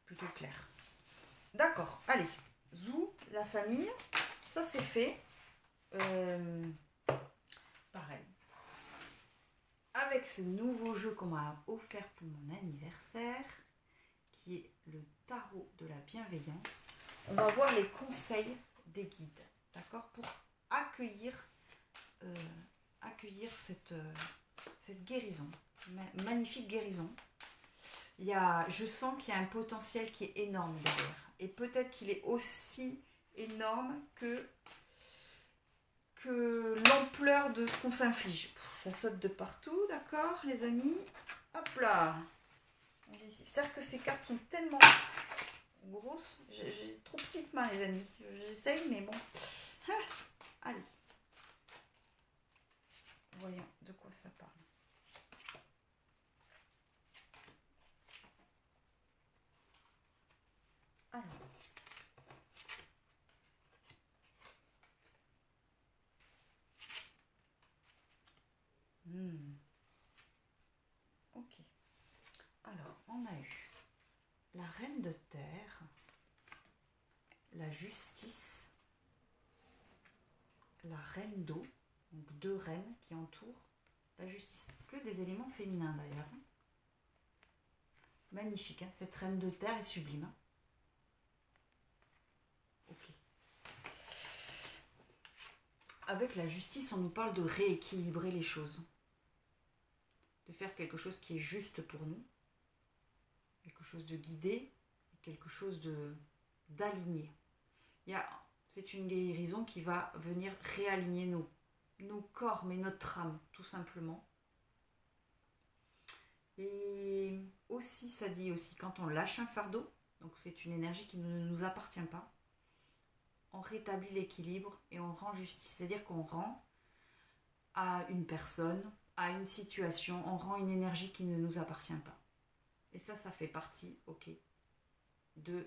Plutôt clair. D'accord, allez. Zou, la famille, ça c'est fait. Pareil. Avec ce nouveau jeu qu'on m'a offert pour mon anniversaire, qui est le tarot de la bienveillance, on va voir les conseils des guides, d'accord, pour accueillir cette guérison, magnifique guérison. Je sens qu'il y a un potentiel qui est énorme derrière, et peut-être qu'il est aussi énorme que l'ampleur de ce qu'on s'inflige. Ça saute de partout, d'accord, les amis? Hop là! C'est-à-dire que ces cartes sont tellement grosses. J'ai trop petites mains, les amis. J'essaye, mais bon. Allez. Voyons de quoi ça parle. Alors. Ok. Alors, on a eu la reine de terre, la justice, la reine d'eau, donc 2 reines qui entourent la justice. Que des éléments féminins d'ailleurs. Magnifique, hein, cette reine de terre est sublime. Hein. Ok. Avec la justice, on nous parle de rééquilibrer les choses. De faire quelque chose qui est juste pour nous. Quelque chose de guidé, quelque chose d'aligné. C'est une guérison qui va venir réaligner nos corps, mais notre âme, tout simplement. Et aussi, ça dit aussi, quand on lâche un fardeau, donc c'est une énergie qui ne nous appartient pas, on rétablit l'équilibre et on rend justice. C'est-à-dire qu'on rend à une personne, à une situation, on rend une énergie qui ne nous appartient pas. Et ça fait partie, ok, de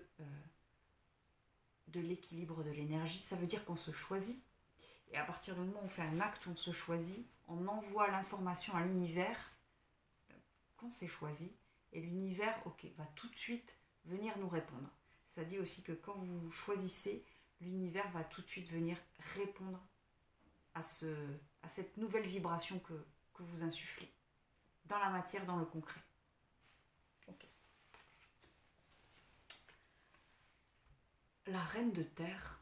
l'équilibre de l'énergie. Ça veut dire qu'on se choisit. Et à partir du moment où on fait un acte, on se choisit, on envoie l'information à l'univers qu'on s'est choisi. Et l'univers, ok, va tout de suite venir nous répondre. Ça dit aussi que quand vous choisissez, l'univers va tout de suite venir répondre à cette nouvelle vibration que vous insufflez. Dans la matière, dans le concret. Ok. La reine de terre,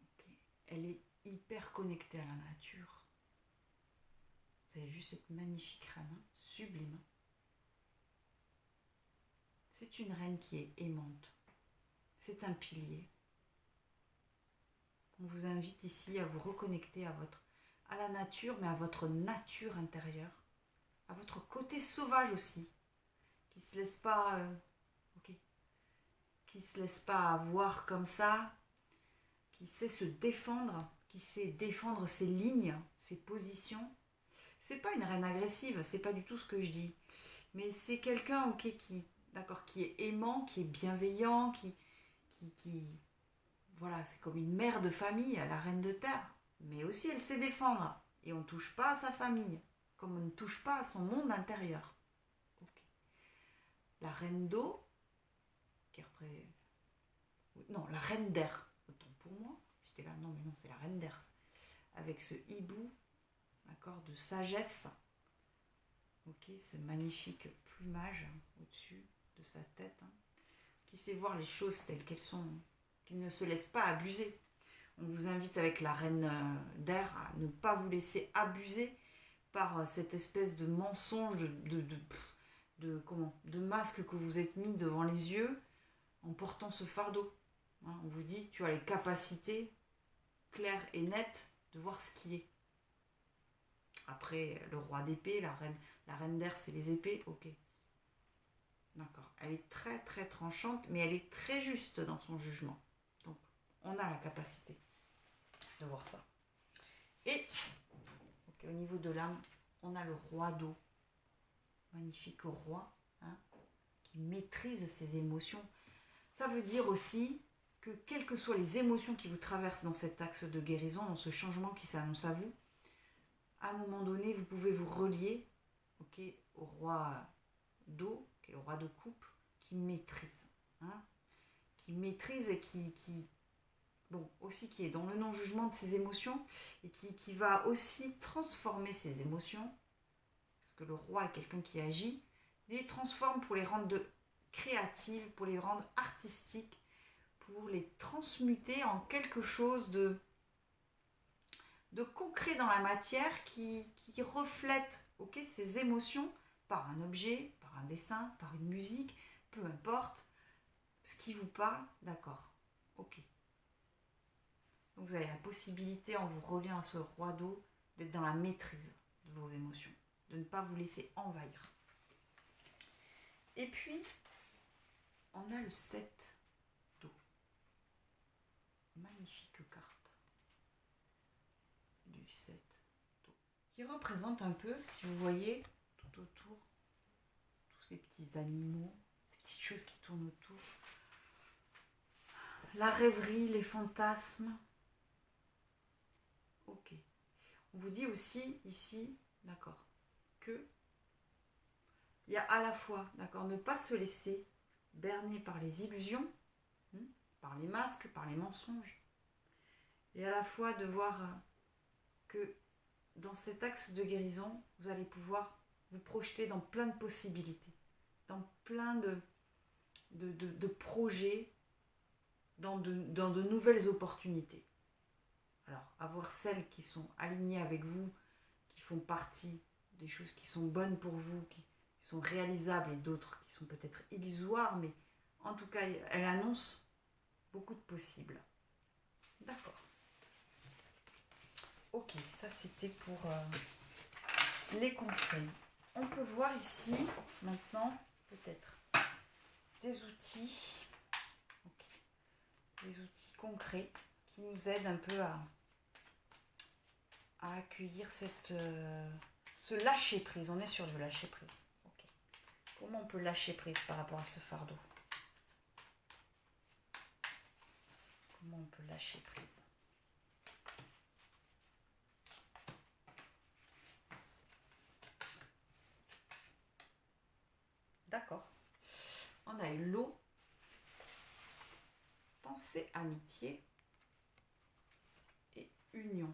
okay, elle est hyper connectée à la nature. Vous avez vu cette magnifique reine, hein, sublime. C'est une reine qui est aimante. C'est un pilier. On vous invite ici à vous reconnecter à la nature, mais à votre nature intérieure, à votre côté sauvage aussi, qui se laisse pas, qui se laisse pas avoir comme ça, qui sait se défendre, qui sait défendre ses lignes, ses positions. C'est pas une reine agressive, c'est pas du tout ce que je dis, mais c'est quelqu'un, ok, qui est aimant, qui est bienveillant, qui voilà, c'est comme une mère de famille, la reine de terre, mais aussi elle sait défendre, et on ne touche pas à sa famille, comme on ne touche pas à son monde intérieur. Okay. La reine d'eau, qui représente... Non, la reine d'air, autant pour moi, j'étais là, non mais non, c'est la reine d'air, avec ce hibou, d'accord, de sagesse, ok, ce magnifique plumage au-dessus de sa tête, hein, qui sait voir les choses telles qu'elles sont, qui ne se laisse pas abuser. On vous invite avec la reine d'air à ne pas vous laisser abuser par cette espèce de mensonge, de masque que vous êtes mis devant les yeux en portant ce fardeau. Hein, on vous dit, tu as les capacités claires et nettes de voir ce qui est. Après, le roi d'épée, la reine d'air, c'est les épées, ok. D'accord. Elle est très très tranchante, mais elle est très juste dans son jugement. Donc, on a la capacité de voir ça. Et, au niveau de l'âme, on a le roi d'eau. Magnifique roi, hein, qui maîtrise ses émotions. Ça veut dire aussi que quelles que soient les émotions qui vous traversent dans cet axe de guérison, dans ce changement qui s'annonce à vous, à un moment donné, vous pouvez vous relier, au roi d'eau, qui est le roi de coupe, qui maîtrise. Hein, qui maîtrise et qui aussi qui est dans le non-jugement de ses émotions et qui va aussi transformer ses émotions. Parce que le roi est quelqu'un qui agit, il les transforme pour les rendre créatives, pour les rendre artistiques, pour les transmuter en quelque chose de concret dans la matière qui reflète ces émotions par un objet, par un dessin, par une musique, peu importe ce qui vous parle, d'accord, ok. Donc vous avez la possibilité, en vous reliant à ce roi d'eau, d'être dans la maîtrise de vos émotions, de ne pas vous laisser envahir. Et puis, on a le 7 d'eau. Magnifique carte du 7 d'eau. Qui représente un peu, si vous voyez, tout autour, tous ces petits animaux, les petites choses qui tournent autour. La rêverie, les fantasmes. Ok. On vous dit aussi ici, d'accord, que il y a à la fois, d'accord, ne pas se laisser berner par les illusions, par les masques, par les mensonges, et à la fois de voir que dans cet axe de guérison, vous allez pouvoir vous projeter dans plein de possibilités, dans plein de projets, dans de nouvelles opportunités. Alors, avoir celles qui sont alignées avec vous, qui font partie des choses qui sont bonnes pour vous, qui sont réalisables, et d'autres qui sont peut-être illusoires, mais en tout cas, elle annonce beaucoup de possibles. D'accord. Ok, ça c'était pour les conseils. On peut voir ici, maintenant, peut-être, des outils, des outils concrets qui nous aident un peu à accueillir ce lâcher prise. On est sur du lâcher prise. Okay. Comment on peut lâcher prise par rapport à ce fardeau? Comment on peut lâcher prise? D'accord. On a eu l'eau, pensée, amitié et union.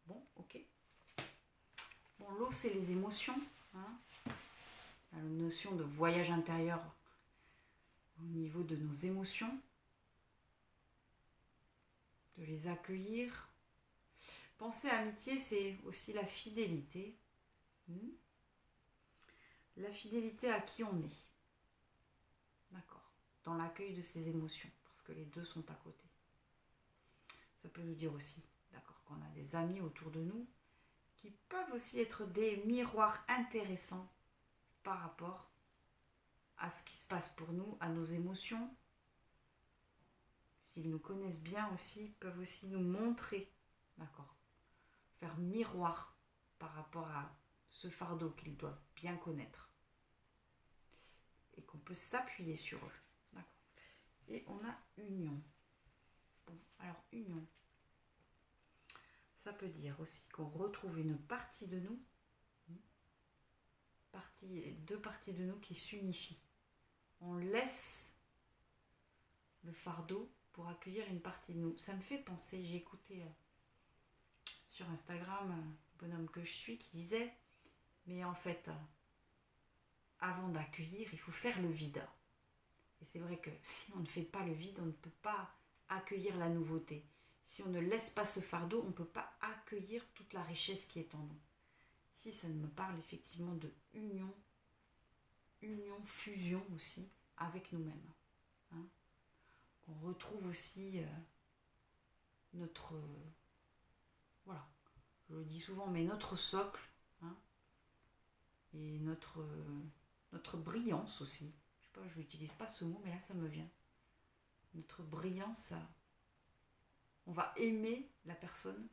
Bon, ok. Bon, l'eau, c'est les émotions. Hein, la notion de voyage intérieur au niveau de nos émotions. De les accueillir. Pensée, amitié, c'est aussi la fidélité. La fidélité à qui on est. D'accord. Dans l'accueil de ses émotions. Parce que les deux sont à côté. Ça peut nous dire aussi, d'accord, qu'on a des amis autour de nous qui peuvent aussi être des miroirs intéressants par rapport à ce qui se passe pour nous, à nos émotions. S'ils nous connaissent bien aussi, peuvent aussi nous montrer, d'accord, faire miroir par rapport à ce fardeau qu'ils doivent bien connaître. Et qu'on peut s'appuyer sur eux. D'accord. Et on a union. Bon, alors union. Ça peut dire aussi qu'on retrouve une partie de nous, deux parties de nous qui s'unifient. On laisse le fardeau pour accueillir une partie de nous. Ça me fait penser, j'ai écouté sur Instagram un bonhomme que je suis qui disait, mais en fait, avant d'accueillir, il faut faire le vide. Et c'est vrai que si on ne fait pas le vide, on ne peut pas accueillir la nouveauté. Si on ne laisse pas ce fardeau, on ne peut pas accueillir toute la richesse qui est en nous. Ici, ça me parle effectivement de union, fusion aussi, avec nous-mêmes. Hein. On retrouve aussi notre... voilà, je le dis souvent, mais notre socle, hein, et notre brillance aussi. Je sais pas, je n'utilise pas ce mot, mais là ça me vient. Notre brillance, on va aimer la personne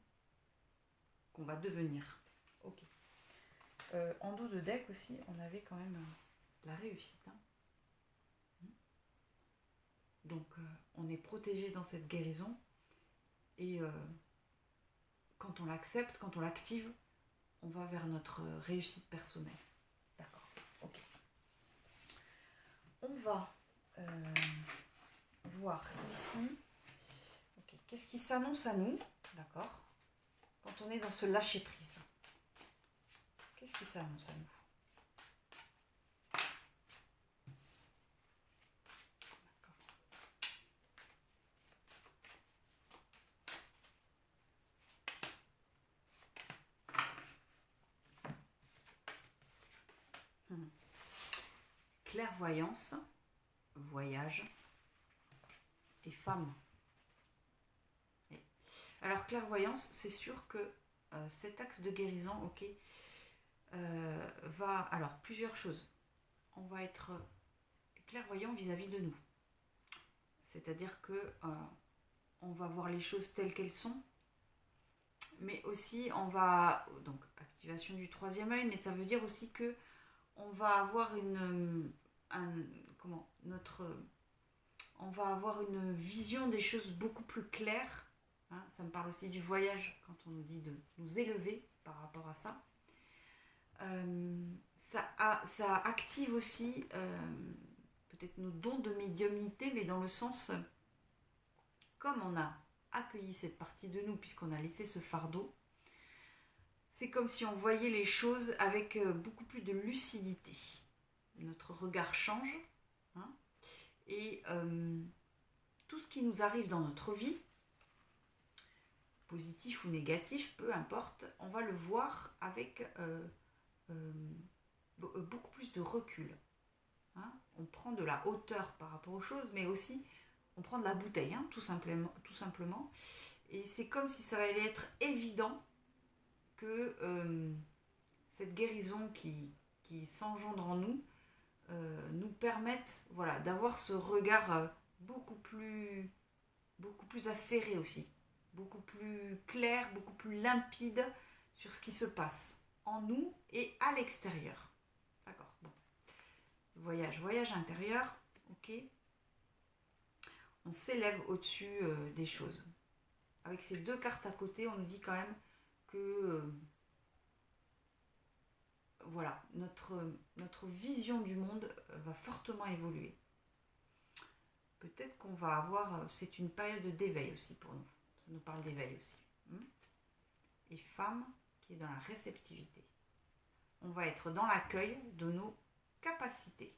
qu'on va devenir. Ok. En dos de deck aussi, on avait quand même la réussite. Hein. Donc on est protégé dans cette guérison et quand on l'accepte, quand on l'active, on va vers notre réussite personnelle. D'accord. Ok. On va voir ici. Okay. Qu'est-ce qui s'annonce à nous, d'accord, quand on est dans ce lâcher prise. Qu'est-ce qui s'annonce à nous? Clairvoyance, voyage et femme. Et alors clairvoyance, c'est sûr que cet axe de guérison, ok, va... Alors plusieurs choses. On va être clairvoyant vis-à-vis de nous. C'est-à-dire que on va voir les choses telles qu'elles sont, mais aussi on va... Donc activation du troisième œil, mais ça veut dire aussi que on va avoir on va avoir une vision des choses beaucoup plus claires. Hein, ça me parle aussi du voyage, quand on nous dit de nous élever par rapport à ça. Ça active aussi peut-être nos dons de médiumnité, mais dans le sens, comme on a accueilli cette partie de nous, puisqu'on a laissé ce fardeau, c'est comme si on voyait les choses avec beaucoup plus de lucidité. Notre regard change, hein, et tout ce qui nous arrive dans notre vie, positif ou négatif, peu importe, on va le voir avec beaucoup plus de recul. Hein. On prend de la hauteur par rapport aux choses, mais aussi on prend de la bouteille, hein, tout simplement. Et c'est comme si ça allait être évident que cette guérison qui s'engendre en nous nous permette, voilà, d'avoir ce regard beaucoup plus acéré aussi, beaucoup plus clair, beaucoup plus limpide sur ce qui se passe en nous et à l'extérieur. D'accord, bon. Voyage intérieur, ok. On s'élève au-dessus des choses. Avec ces deux cartes à côté, on nous dit quand même que voilà, notre vision du monde va fortement évoluer. Peut-être qu'on va avoir... C'est une période d'éveil aussi pour nous. Ça nous parle d'éveil aussi. Et femme qui est dans la réceptivité. On va être dans l'accueil de nos capacités.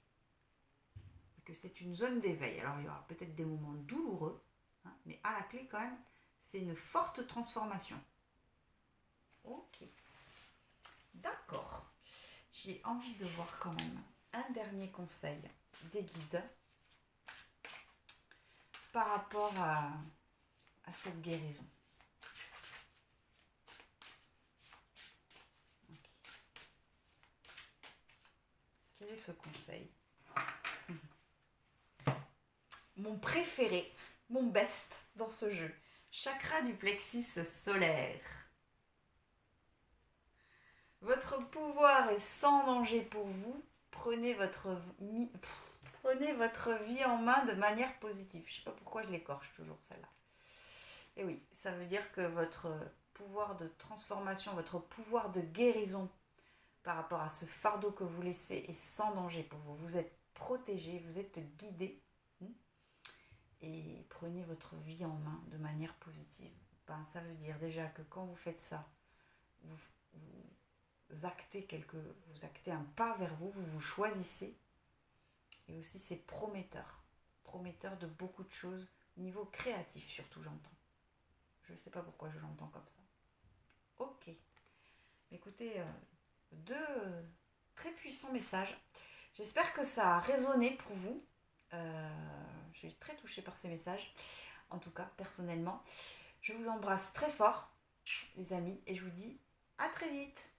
Et que c'est une zone d'éveil. Alors il y aura peut-être des moments douloureux, hein, mais à la clé quand même, c'est une forte transformation. Ok. D'accord. J'ai envie de voir quand même un dernier conseil des guides par rapport à cette guérison. Okay. Quel est ce conseil? Mon préféré, mon best dans ce jeu. Chakra du plexus solaire. Votre pouvoir est sans danger pour vous. Prenez votre vie en main de manière positive. Je ne sais pas pourquoi je l'écorche toujours celle-là. Et oui, ça veut dire que votre pouvoir de transformation, votre pouvoir de guérison par rapport à ce fardeau que vous laissez est sans danger pour vous. Vous êtes protégé, vous êtes guidé. Et prenez votre vie en main de manière positive. Ça veut dire déjà que quand vous faites ça, vous actez un pas vers vous, vous vous choisissez. Et aussi c'est prometteur de beaucoup de choses, au niveau créatif surtout, j'entends. Je ne sais pas pourquoi je l'entends comme ça. Ok. Écoutez, deux très puissants messages. J'espère que ça a résonné pour vous. Je suis très touchée par ces messages, en tout cas personnellement. Je vous embrasse très fort, les amis, et je vous dis à très vite.